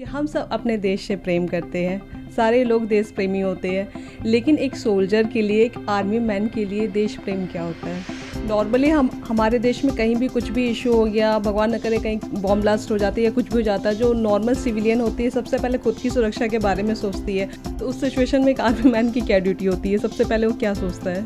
कि हम सब अपने देश से प्रेम करते हैं, सारे लोग देश प्रेमी होते हैं, लेकिन एक सोल्जर के लिए, एक आर्मी मैन के लिए देश प्रेम क्या होता है? नॉर्मली हमारे देश में कहीं भी कुछ भी इशू हो गया, भगवान न करे कहीं बॉम्ब ब्लास्ट हो जाती है या कुछ भी हो जाता है, जो नॉर्मल सिविलियन होती है सबसे पहले खुद की सुरक्षा के बारे में सोचती है। तो उस सिचुएशन में एक आर्मी मैन की क्या ड्यूटी होती है? सबसे पहले वो क्या सोचता है?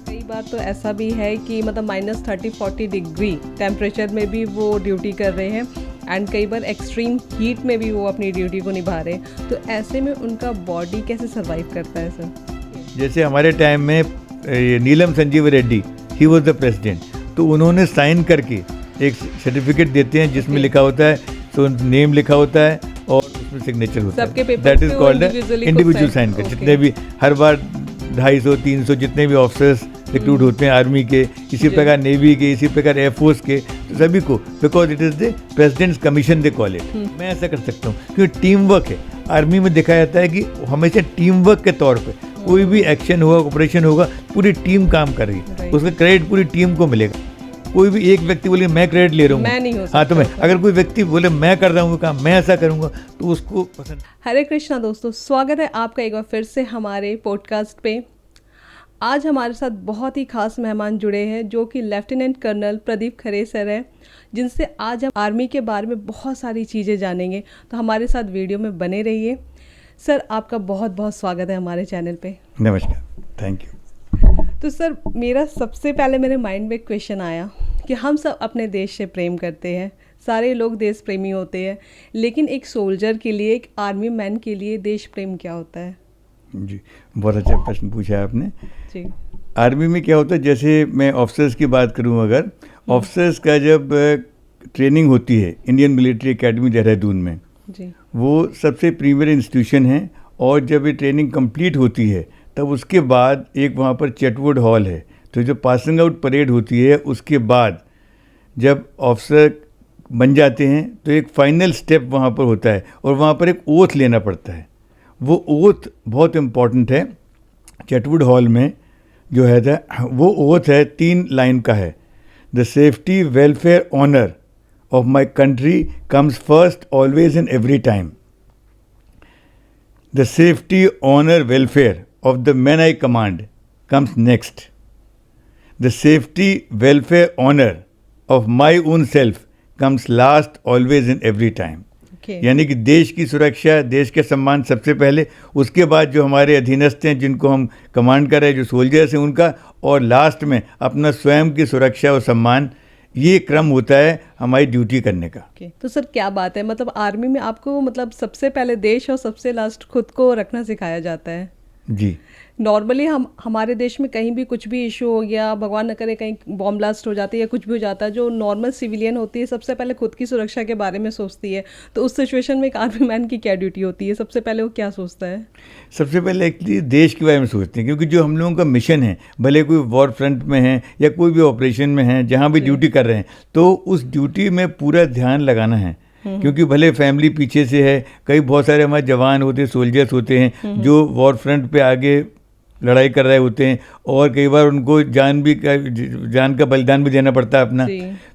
कई बार तो ऐसा भी है कि मतलब -30-40 डिग्री टेम्परेचर में भी वो ड्यूटी कर रहे हैं एंड कई बार एक्सट्रीम हीट में भी वो अपनी ड्यूटी को निभा रहे हैं। तो ऐसे में उनका बॉडी कैसे सर्वाइव करता है सर? जैसे हमारे टाइम में Neelam Sanjiva Reddy, he was the president, तो उन्होंने साइन करके एक सर्टिफिकेट देते हैं जिसमें लिखा होता है, तो नेम लिखा होता है और उसमें सिग्नेचर होता है। That is called individual sign कर। जितने भी हर बार 250-300 जितने भी ऑफिसर्स रिक्रूट होते हैं आर्मी के, इसी प्रकार नेवी के, इसी प्रकार एयरफोर्स के, तो सभी को, because it is the president's commission they call it. मैं ऐसा कर सकता हूँ क्योंकि टीम वर्क है। आर्मी में देखा जाता है कि हमेशा टीम वर्क के तौर पे कोई भी एक्शन होगा, ऑपरेशन होगा, पूरी टीम काम कर रही है, उसका क्रेडिट पूरी टीम को मिलेगा। कोई भी एक व्यक्ति बोले मैं क्रेडिट ले रहा हूँ, हाँ, तो मैं, अगर कोई व्यक्ति बोले मैं कर रहा हूँ काम, मैं ऐसा करूँगा, तो उसको पसंद। हरे कृष्णा दोस्तों, स्वागत है आपका एक बार फिर से हमारे पॉडकास्ट पे। आज हमारे साथ बहुत ही खास मेहमान जुड़े हैं जो कि लेफ्टिनेंट कर्नल प्रदीप खरे सर है, जिनसे आज हम आर्मी के बारे में बहुत सारी चीज़ें जानेंगे। तो हमारे साथ वीडियो में बने रहिए। सर, आपका बहुत बहुत स्वागत है हमारे चैनल पे। नमस्कार, थैंक यू। तो सर, मेरा सबसे पहले मेरे माइंड में एक क्वेश्चन आया कि हम सब अपने देश से प्रेम करते हैं, सारे लोग देश प्रेमी होते हैं, लेकिन एक सोल्जर के लिए, एक आर्मी मैन के लिए देश प्रेम क्या होता है? जी, बहुत अच्छा प्रश्न पूछा है आपने जी। आर्मी में क्या होता है, जैसे मैं ऑफिसर्स की बात करूं, अगर ऑफिसर्स का जब ट्रेनिंग होती है इंडियन मिलिट्री एकेडमी देहरादून में जी, वो सबसे प्रीमियर इंस्टीट्यूशन है, और जब ये ट्रेनिंग कंप्लीट होती है तब उसके बाद एक वहाँ पर चैटवुड हॉल है, तो जो पासिंग आउट परेड होती है उसके बाद जब ऑफिसर बन जाते हैं तो एक फाइनल स्टेप वहाँ पर होता है, और वहाँ पर एक ओथ लेना पड़ता है। वो ओथ बहुत इम्पॉर्टेंट है। चैटवुड हॉल में जो है वो ओथ है, 3 लाइन का है। The safety welfare honour of my country comes first always and every time. The safety honour welfare of the man I command comes next. The safety welfare honour of my own self comes last always and every time. यानी कि देश की सुरक्षा, देश के सम्मान सबसे पहले, उसके बाद जो हमारे अधीनस्थ हैं जिनको हम कमांड कर रहे हैं, जो सोल्जर्स हैं उनका, और लास्ट में अपना स्वयं की सुरक्षा और सम्मान। ये क्रम होता है हमारी ड्यूटी करने का। तो सर, क्या बात है, मतलब आर्मी में आपको मतलब सबसे पहले देश और सबसे लास्ट खुद को रखना सिखाया जाता है? जी। नॉर्मली हमारे देश में कहीं भी कुछ भी इशू हो गया, भगवान न करे कहीं बॉम्ब ब्लास्ट हो जाती है या कुछ भी हो जाता है, जो नॉर्मल सिविलियन होती है सबसे पहले खुद की सुरक्षा के बारे में सोचती है। तो उस सिचुएशन में एक आर्मी मैन की क्या ड्यूटी होती है? सबसे पहले वो क्या सोचता है? सबसे पहले एक्चुअली देश के बारे में सोचते हैं, क्योंकि जो हम लोगों का मिशन है, भले कोई वॉर फ्रंट में है या कोई भी ऑपरेशन में है, जहाँ भी ड्यूटी कर रहे हैं, तो उस ड्यूटी में पूरा ध्यान लगाना है। क्योंकि भले फैमिली पीछे से है, कई बहुत सारे हमारे जवान होते हैं, सोल्जर्स होते हैं जो वॉर फ्रंट पे आगे लड़ाई कर रहे होते हैं, और कई बार उनको जान का बलिदान भी देना पड़ता है अपना।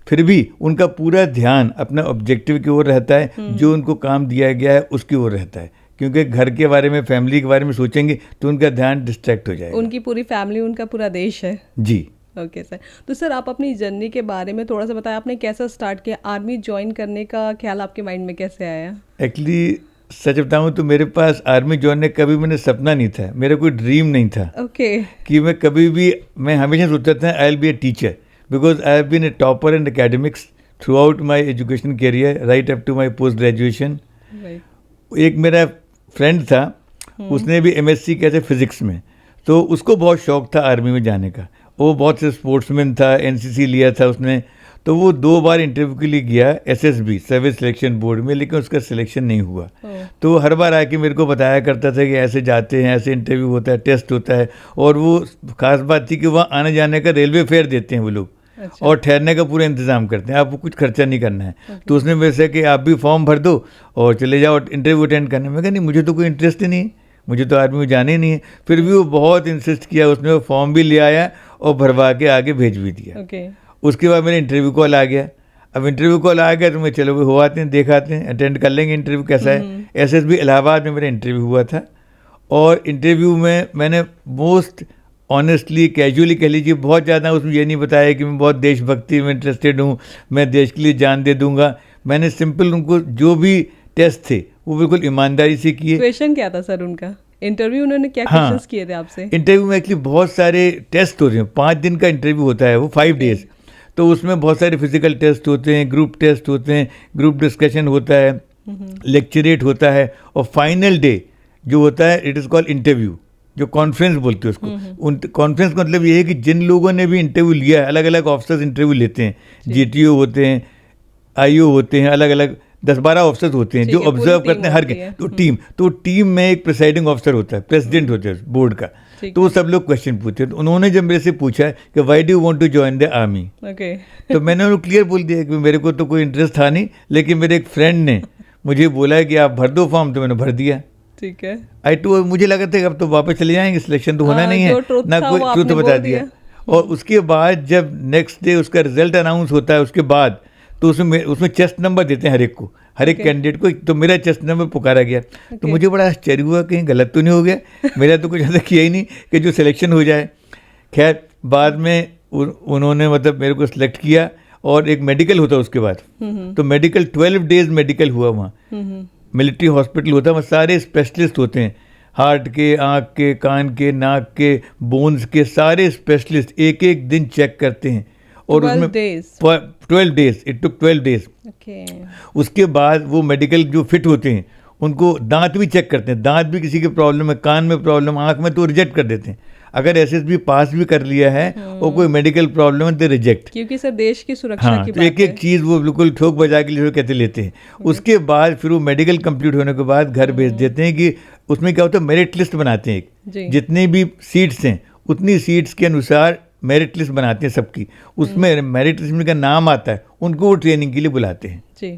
फिर भी उनका पूरा ध्यान अपना ऑब्जेक्टिव की ओर रहता है, जो उनको काम दिया गया है उसकी ओर रहता है। क्योंकि घर के बारे में, फैमिली के बारे में सोचेंगे तो उनका ध्यान डिस्ट्रैक्ट हो जाएगा। उनकी पूरी फैमिली, उनका पूरा देश है। जी। ओके सर, तो सर आप अपनी जर्नी के बारे में थोड़ा सा बताएं, आपने कैसा स्टार्ट किया? आर्मी ज्वाइन करने का ख्याल आपके माइंड में कैसे आया? एक्चुअली सच बताऊं तो मेरे पास आर्मी ज्वाइन ने कभी मैंने सपना नहीं था, मेरा कोई ड्रीम नहीं था। कि मैं कभी भी, मैं हमेशा सोचता था I will be a teacher, because I have been a topper in academics throughout my education career right up to my post graduation. एक मेरा फ्रेंड था, उसने भी MSc किया था फिजिक्स में, तो उसको बहुत शौक था आर्मी में जाने का। वो बहुत से स्पोर्ट्समैन था, NCC लिया था उसने, तो वो 2 बार इंटरव्यू के लिए गया SSB सर्विस सिलेक्शन बोर्ड में, लेकिन उसका सिलेक्शन नहीं हुआ। तो हर बार आके मेरे को बताया करता था कि ऐसे जाते हैं, ऐसे इंटरव्यू होता है, टेस्ट होता है, और वो खास बात थी कि वहाँ आने जाने का रेलवे फेयर देते हैं वो लोग। अच्छा। और ठहरने का पूरा इंतजाम करते हैं, आपको कुछ खर्चा नहीं करना है। तो उसने मेरे से कि आप भी फॉर्म भर दो और चले जाओ इंटरव्यू अटेंड करने। मैं कहा नहीं, मुझे तो कोई इंटरेस्ट ही नहीं है, मुझे तो आर्मी में जाना ही नहीं है। फिर भी वो बहुत इंसिस्ट किया, उसने वो फॉर्म भी ले आया और भरवा के आगे भेज भी दिया। उसके बाद मेरा इंटरव्यू कॉल आ गया। अब इंटरव्यू कॉल आ गया तो मैं चलो हो आते हैं, देख आते हैं, अटेंड कर लेंगे इंटरव्यू कैसा है। एसएसबी इलाहाबाद में मेरा इंटरव्यू हुआ था, और इंटरव्यू में मैंने मोस्ट ऑनेस्टली कैजुअली कह लीजिए, बहुत ज़्यादा उसमें ये नहीं बताया कि मैं बहुत देशभक्ति में इंटरेस्टेड हूँ, मैं देश के लिए जान दे दूंगा। मैंने सिंपल उनको जो भी टेस्ट थे वो बिल्कुल ईमानदारी से किए। क्वेश्चन क्या था सर उनका? इंटरव्यू उन्होंने क्या क्वेश्चंस किए थे आपसे? इंटरव्यू में एक्चुअली बहुत सारे टेस्ट होते हैं, 5 दिन का इंटरव्यू होता है वो, 5 डेज। तो उसमें बहुत सारे फिजिकल टेस्ट होते हैं, ग्रुप टेस्ट होते हैं, ग्रुप डिस्कशन होता है, लेक्चरेट होता है, और फाइनल डे जो होता है इट इज़ कॉल्ड इंटरव्यू, जो कॉन्फ्रेंस बोलते हैं उसको। उन कॉन्फ्रेंस का मतलब ये है कि जिन लोगों ने भी इंटरव्यू लिया है, अलग अलग ऑफिसर्स इंटरव्यू लेते हैं, जीटीओ होते हैं, आईओ होते हैं, अलग अलग 10-12 ऑफिसर्स होते हैं जो ऑब्जर्व करते हैं हर के। तो टीम में एक प्रेसाइडिंग ऑफिसर होता है, प्रेसिडेंट होता है बोर्ड का। तो वो सब लोग क्वेश्चन पूछते हैं। तो उन्होंने जब मेरे से पूछा कि why do you want to join the army, तो मैंने उनको क्लियर बोल दिया कि मेरे को तो कोई इंटरेस्ट था नहीं, लेकिन मेरे एक फ्रेंड ने मुझे बोला है कि आप भर दो फॉर्म, तो मैंने भर दिया। ठीक है। मुझे लगा था कि अब तो वापस चले जाएंगे, सिलेक्शन तो होना नहीं है ना, कोई ट्रूथ बता दिया। और उसके बाद जब नेक्स्ट डे उसका रिजल्ट अनाउंस होता है उसके बाद, तो उसमें चेस्ट नंबर देते हैं हर एक कैंडिडेट को। तो मेरा चेस्ट नंबर पुकारा गया। तो मुझे बड़ा आश्चर्य हुआ कहीं गलत तो नहीं हो गया, मेरा तो कुछ ऐसा किया ही नहीं कि जो सिलेक्शन हो जाए। खैर बाद में उन्होंने मतलब मेरे को सिलेक्ट किया, और एक मेडिकल होता उसके बाद। तो मेडिकल 12 डेज मेडिकल हुआ वहाँ, मिलिट्री हॉस्पिटल होता है, वहाँ सारे स्पेशलिस्ट होते हैं, हार्ट के, आँख के, कान के, नाक के, बोन्स के, सारे स्पेशलिस्ट एक एक दिन चेक करते हैं। और 12 डेज इट टुक 12 डेज। उसके बाद वो मेडिकल जो फिट होते हैं उनको दांत भी चेक करते हैं, दांत भी किसी के प्रॉब्लम है, कान में प्रॉब्लम, आँख में, तो रिजेक्ट कर देते हैं। अगर एसएसबी पास भी कर लिया है और कोई मेडिकल प्रॉब्लम है तो रिजेक्ट, क्योंकि सर देश की सुरक्षा की तो एक एक चीज़ वो बिल्कुल ठोक बजा के लिए कहते लेते हैं। उसके बाद फिर वो मेडिकल कंप्लीट होने के बाद घर भेज देते हैं कि उसमें क्या होता है, मेरिट लिस्ट बनाते हैं एक, जितनी भी सीट्स हैं उतनी सीट्स के अनुसार मेरिट लिस्ट बनाते हैं सबकी। उसमें मेरिट लिस्ट में का नाम आता है, उनको वो ट्रेनिंग के लिए बुलाते हैं जी।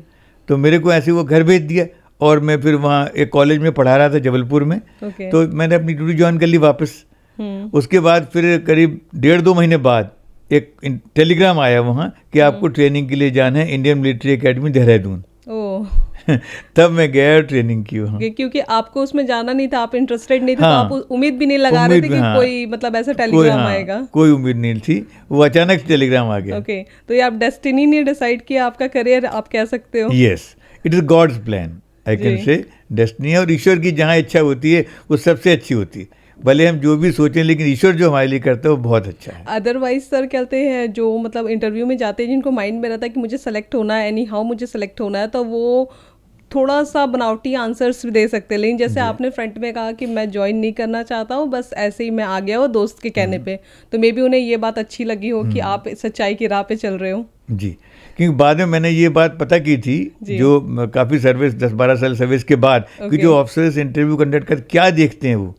तो मेरे को ऐसे वो घर भेज दिया, और मैं फिर वहाँ एक कॉलेज में पढ़ा रहा था जबलपुर में। तो मैंने अपनी ड्यूटी ज्वाइन कर ली वापस। उसके बाद फिर करीब 1.5-2 महीने बाद एक टेलीग्राम आया वहाँ कि आपको ट्रेनिंग के लिए जाना है इंडियन मिलिट्री एकेडमी देहरादून। तब मैं गया ट्रेनिंग की वहाँ, क्योंकि आपको उसमें जाना नहीं था, आप इंटरेस्टेड नहीं थे। तो आप उम्मीद भी नहीं लगा रहे थे कि कोई मतलब ऐसा टेलीग्राम आएगा। कोई उम्मीद नहीं थी, वो अचानक टेलीग्राम आ गया। तो ये आप डेस्टिनी ने डिसाइड किया आपका करियर, आप कह सकते हो? Yes, it is God's plan, I can say destiny. और ईश्वर की जहाँ इच्छा होती है वो सबसे अच्छी होती है, भले हम जो भी सोचें, लेकिन ईश्वर जो हमारे लिए करता है वो बहुत अच्छा है। अदरवाइज सर कहते हैं जो मतलब इंटरव्यू में जाते हैं, जिनको माइंड में रहता है कि मुझे सेलेक्ट होना है, एनी हाउ मुझे सेलेक्ट होना है, तो वो थोड़ा सा बनावटी आंसर्स भी दे सकते हैं। लेकिन जैसे आपने फ्रंट में कहा कि मैं ज्वाइन नहीं करना चाहता हूँ, बस ऐसे ही मैं आ गया हूँ दोस्त के कहने पे, तो मे बी उन्हें ये बात अच्छी लगी हो कि आप सच्चाई की राह पे चल रहे हो। जी, क्योंकि बाद में मैंने ये बात पता की थी, जो काफ़ी सर्विस 10-12 साल सर्विस के बाद, कि जो ऑफिसर्स इंटरव्यू कंडक्ट कर क्या देखते हैं वो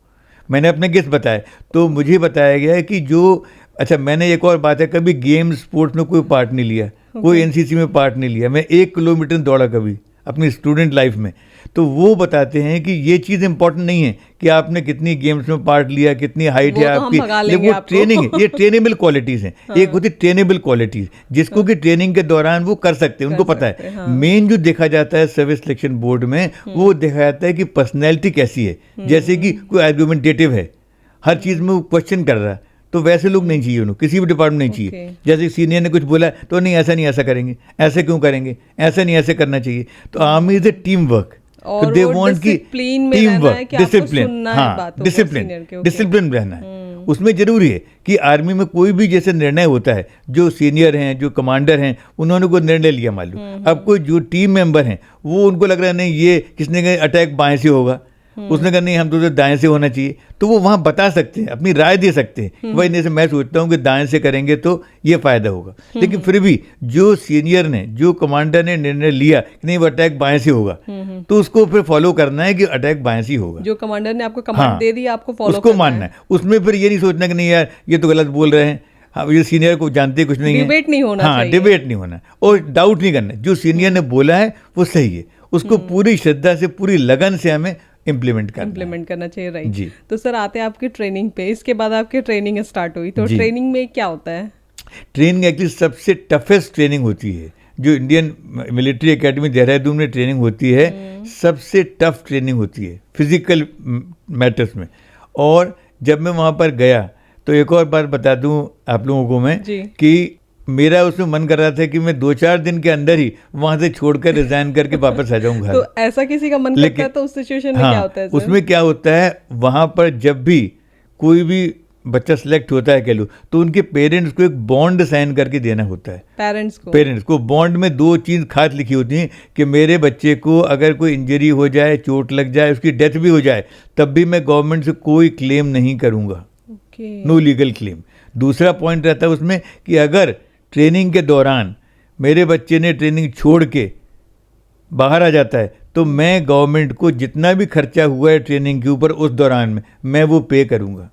मैंने अपने गेस्ट बताए। तो मुझे बताया गया है कि जो अच्छा, मैंने एक और बात है, कभी गेम स्पोर्ट्स में कोई पार्ट नहीं लिया, कोई एनसीसी में पार्ट नहीं लिया, मैं 1 किलोमीटर दौड़ा कभी अपनी स्टूडेंट लाइफ में। तो वो बताते हैं कि ये चीज़ इंपॉर्टेंट नहीं है कि आपने कितनी गेम्स में पार्ट लिया, कितनी हाइट है आपकी, लेकिन वो ट्रेनिंग है, ये ट्रेनेबल क्वालिटीज़ हैं। एक होती है ट्रेनेबल क्वालिटीज़, जिसको कि ट्रेनिंग के दौरान वो कर सकते हैं, उनको पता है। मेन जो देखा जाता है सर्विस सिलेक्शन बोर्ड में, वो देखा जाता है कि पर्सनैलिटी कैसी है। जैसे कि कोई आर्गुमेंटेटिव है, हर चीज़ में वो क्वेश्चन कर रहा है, तो वैसे लोग नहीं चाहिए उन्हें, किसी भी डिपार्टमेंट नहीं चाहिए। जैसे सीनियर ने कुछ बोला तो नहीं ऐसा नहीं ऐसा करेंगे, ऐसे क्यों करेंगे, ऐसा नहीं ऐसे करना चाहिए। तो army is a team work, तो दे वांट की टीम वर्क, डिसिप्लिन, हाँ डिसिप्लिन रहना है। उसमें जरूरी है कि आर्मी में कोई भी जैसे निर्णय होता है, जो सीनियर हैं, जो कमांडर हैं, उन्होंने कोई निर्णय लिया मालूम, अब कोई जो टीम मेंबर हैं वो उनको लग रहा है नहीं ये किसने कहा अटैक बाएं से होगा, उसने कहा नहीं हम तो दाएं से होना चाहिए, तो वो वहाँ बता सकते हैं, अपनी राय दे सकते हैं। वही जैसे मैं सोचता हूँ कि दाएं से करेंगे तो ये फायदा होगा, लेकिन फिर भी जो सीनियर ने, जो कमांडर ने निर्णय लिया कि नहीं वो अटैक बाएं से होगा, तो उसको फिर फॉलो करना है कि अटैक बाएं से होगा। जो कमांडर ने आपको कमांड दे दी, आपको फॉलो उसको मानना है। उसमें फिर ये नहीं सोचना कि नहीं यार ये तो गलत बोल रहे हैं, हाँ ये सीनियर को जानते कुछ नहीं है, डिबेट नहीं होना, हाँ डिबेट नहीं होना, और डाउट नहीं करना, जो सीनियर ने बोला है वो सही है, उसको पूरी श्रद्धा से, पूरी लगन से हमें इम्प्लीमेंट करना चाहिए, राइट जी। तो सर आते हैं आपकी ट्रेनिंग पे, इसके बाद आपकी ट्रेनिंग स्टार्ट हुई, तो ट्रेनिंग में क्या होता है? ट्रेनिंग एक्चुअली सबसे टफेस्ट ट्रेनिंग होती है जो इंडियन मिलिट्री एकेडमी देहरादून में ट्रेनिंग होती है सबसे टफ ट्रेनिंग होती है फिजिकल मैटर्स में। और जब मैं वहाँ पर गया तो एक और बात बता दूं आप लोगों को मैं कि मेरा उसमें मन कर रहा था कि मैं 2-4 दिन के अंदर ही वहां से छोड़कर रिजाइन करके वापस आ जाऊं घर। तो ऐसा किसी का मन करता है तो उस सिचुएशन में क्या होता है सर? उसमें क्या होता है वहां पर जब भी कोई भी बच्चा सिलेक्ट होता है कह लो तो उनके पेरेंट्स को एक बॉन्ड साइन करके देना होता है। पेरेंट्स को बॉन्ड में 2 चीज़ खास लिखी होती हैं कि मेरे बच्चे को अगर कोई इंजरी हो जाए, चोट लग जाए, उसकी डेथ भी हो जाए, तब भी मैं गवर्नमेंट से कोई क्लेम नहीं करूँगा, नो लीगल क्लेम। दूसरा पॉइंट रहता है उसमें कि अगर ट्रेनिंग के दौरान मेरे बच्चे ने ट्रेनिंग छोड़ के बाहर आ जाता है तो मैं गवर्नमेंट को जितना भी खर्चा हुआ है ट्रेनिंग के ऊपर उस दौरान में मैं वो पे करूँगा।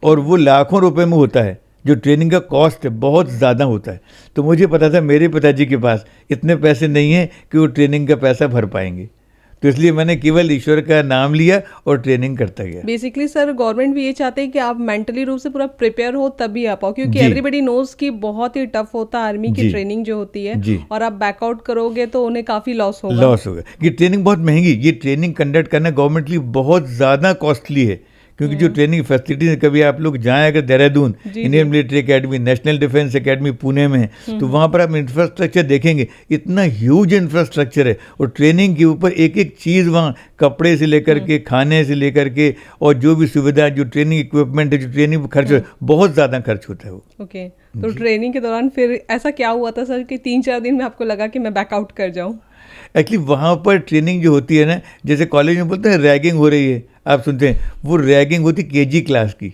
और वो लाखों रुपए में होता है, जो ट्रेनिंग का कॉस्ट है बहुत ज़्यादा होता है। तो मुझे पता था मेरे पिताजी के पास इतने पैसे नहीं हैं कि वो ट्रेनिंग का पैसा भर पाएंगे, तो इसलिए मैंने केवल ईश्वर का नाम लिया और ट्रेनिंग करता गया। बेसिकली सर गवर्नमेंट भी ये चाहते हैं कि आप मेंटली रूप से पूरा प्रिपेयर हो तभी आ पाओ, क्योंकि एवरीबडी नोज कि बहुत ही टफ होता है आर्मी की ट्रेनिंग जो होती है, और आप बैकआउट करोगे तो उन्हें काफी लॉस होगा। ये ट्रेनिंग बहुत महंगी, ये ट्रेनिंग कंडक्ट करना गवर्नमेंट के लिए बहुत ज़्यादा कॉस्टली है, क्योंकि जो ट्रेनिंग फैसिलिटीज कभी आप लोग जाएं अगर Dehradun Indian military academy, national Defence academy Pune में है तो वहाँ पर आप इंफ्रास्ट्रक्चर देखेंगे, इतना ह्यूज इंफ्रास्ट्रक्चर है। और ट्रेनिंग के ऊपर एक एक चीज़ वहाँ, कपड़े से लेकर के, खाने से लेकर के, और जो भी सुविधा, जो ट्रेनिंग इक्विपमेंट है, जो ट्रेनिंग खर्च बहुत ज़्यादा खर्च होता है वो। ओके, तो ट्रेनिंग के दौरान फिर ऐसा क्या हुआ था सर कि 3-4 दिन में आपको लगा कि मैं बैकआउट कर जाऊँ? एक्चुअली वहाँ पर ट्रेनिंग जो होती है ना, जैसे कॉलेज में बोलते हैं रैगिंग हो रही है, आप सुनते हैं, वो रैगिंग होती केजी क्लास की।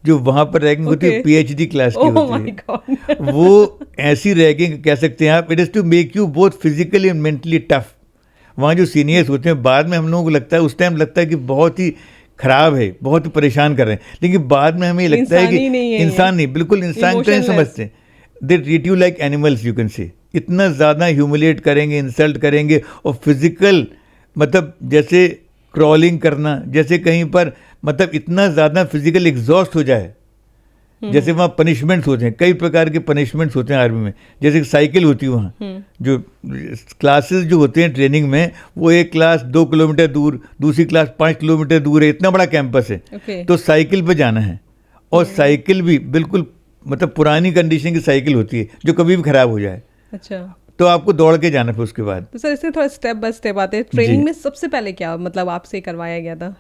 जो वहाँ पर रैगिंग होती है पीएचडी क्लास की होती है। वो ऐसी रैगिंग कह सकते हैं आप, it is to make you both physically and mentally tough. वहाँ जो सीनियर्स होते हैं बाद में हम लोगों को लगता है, उस टाइम लगता है कि बहुत ही खराब है, बहुत ही परेशान कर रहे हैं, लेकिन बाद में हमें लगता है कि इंसान नहीं, बिल्कुल इंसान तो नहीं समझते। They treat you like animals, you can say. इतना ज़्यादा ह्यूमिलेट करेंगे, इंसल्ट करेंगे, और फिजिकल मतलब जैसे क्रॉलिंग करना, जैसे कहीं पर मतलब इतना ज़्यादा फिजिकल एग्जॉस्ट हो जाए। जैसे वहाँ पनिशमेंट्स होते हैं, कई प्रकार के पनिशमेंट्स होते हैं आर्मी में, जैसे साइकिल होती है वहाँ, जो क्लासेस जो होते हैं ट्रेनिंग में, वो एक क्लास 2 किलोमीटर दूर, दूसरी क्लास 5 किलोमीटर दूर है, इतना बड़ा कैंपस है। तो साइकिल पे जाना है, और साइकिल भी बिल्कुल मतलब पुरानी कंडीशन की साइकिल होती है जो कभी भी खराब हो जाए। अच्छा, तो आपको दौड़ के जाना फिर उसके बाद। तो सर इससे थोड़ा स्टेप बाय स्टेप आते हैं। ट्रेनिंग में सबसे पहले क्या मतलब आपसे करवाया गया था?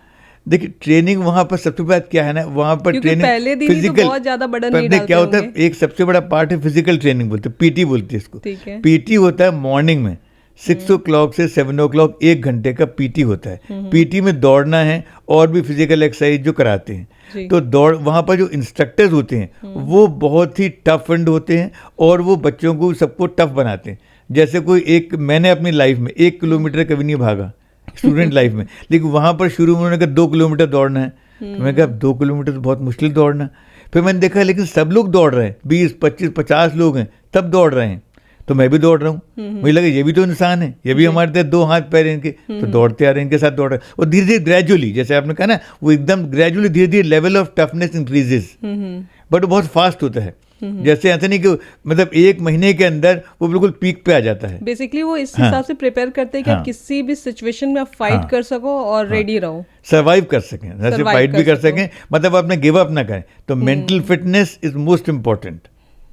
देखिए ट्रेनिंग वहाँ पर सबसे पहले क्या है ना, वहाँ पर ट्रेनिंग पहले दिन फिजिकल तो बहुत ज्यादा बर्डन नहीं डालते क्या होता है, एक सबसे बड़ा पार्ट है फिजिकल ट्रेनिंग, बोलते हैं पीटी बोलते हैं इसको। पीटी होता है मॉर्निंग में 6 o'clock से 7 o'clock, 1 घंटे का पीटी होता है। पीटी में दौड़ना है और भी फिजिकल एक्सरसाइज जो कराते हैं। तो दौड़ वहाँ पर जो इंस्ट्रक्टर्स होते हैं वो बहुत ही टफ एंड होते हैं, और वो बच्चों को सबको टफ बनाते हैं। जैसे कोई मैंने अपनी लाइफ में 1 किलोमीटर कभी नहीं भागा स्टूडेंट लाइफ में, लेकिन वहाँ पर शुरू में उन्होंने कहा 2 किलोमीटर दौड़ना है। तो मैंने कहा 2 किलोमीटर तो बहुत मुश्किल दौड़ना। फिर मैंने देखा लेकिन सब लोग दौड़ रहे हैं, 20, 25, 50 लोग हैं, तब दौड़ रहे हैं, तो मैं भी दौड़ रहा हूँ। मुझे लगा ये भी तो इंसान है, ये भी हमारे तरह 2 हाथ पैर इनके, तो दौड़ते आ रहे हैं, इनके साथ दौड़ रहे हैं। और धीरे धीरे ग्रेजुअली, जैसे आपने कहा ना, वो एकदम ग्रेजुअली धीरे धीरे level of toughness increases, but बहुत फास्ट होता है। जैसे ऐसा नहीं कि मतलब 1 महीने के अंदर वो बिल्कुल पीक पे आ जाता है। बेसिकली वो इस हिसाब से प्रिपेयर करते हैं कि आप किसी भी सिचुएशन में आप फाइट कर सको और रेडी रहो, सर्वाइव कर सकें, जैसे फाइट भी कर सकें, मतलब आपने गिव अप ना करें। तो mental fitness is most important.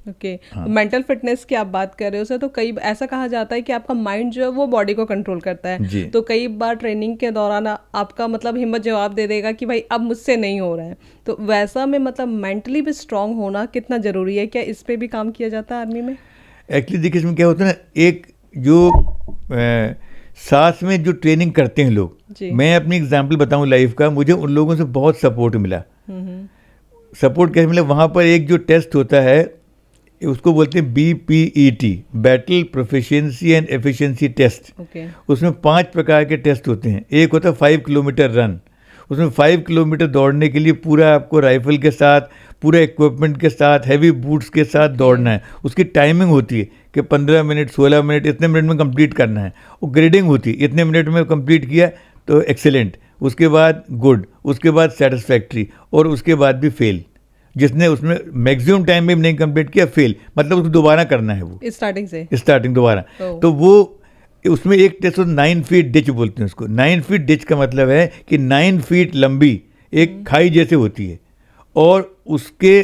Okay, तो मेंटल फिटनेस की आप बात कर रहे हो सर, तो कई ऐसा कहा जाता है कि आपका माइंड जो है वो बॉडी को कंट्रोल करता है। तो कई बार ट्रेनिंग के दौरान आपका मतलब हिम्मत जवाब दे देगा कि भाई अब मुझसे नहीं हो रहा है, तो वैसा में मतलब मेंटली भी स्ट्रांग होना कितना ज़रूरी है? क्या इस पे भी काम किया जाता है आर्मी में? एक्चुअली देखिए इसमें क्या होता है ना, एक जो साथ में जो ट्रेनिंग करते हैं लोग, मैं अपनी एग्जाम्पल बताऊँ लाइफ का, मुझे उन लोगों से बहुत सपोर्ट मिला। सपोर्ट कैसे मिला? वहाँ पर एक जो टेस्ट होता है उसको बोलते हैं BPET, battle proficiency and efficiency test. उसमें 5 प्रकार के टेस्ट होते हैं। एक होता है 5 किलोमीटर रन, उसमें 5 किलोमीटर दौड़ने के लिए पूरा आपको राइफल के साथ, पूरे इक्विपमेंट के साथ, हैवी बूट्स के साथ दौड़ना है। उसकी टाइमिंग होती है कि 15 मिनट, 16 मिनट, इतने मिनट में कंप्लीट करना है। वो ग्रेडिंग होती है, इतने मिनट में कंप्लीट किया तो एक्सेलेंट, उसके बाद गुड, उसके बाद सेटिस्फैक्ट्री, और उसके बाद भी फेल। जिसने उसमें मैक्सिमम टाइम में नहीं कंप्लीट किया फेल, मतलब उसको दोबारा करना है, वो स्टार्टिंग दोबारा। तो वो उसमें एक टेस्ट 9 फीट डिच बोलते हैं उसको। 9 फीट डिच का मतलब है कि 9 फीट लंबी एक खाई जैसे होती है, और उसके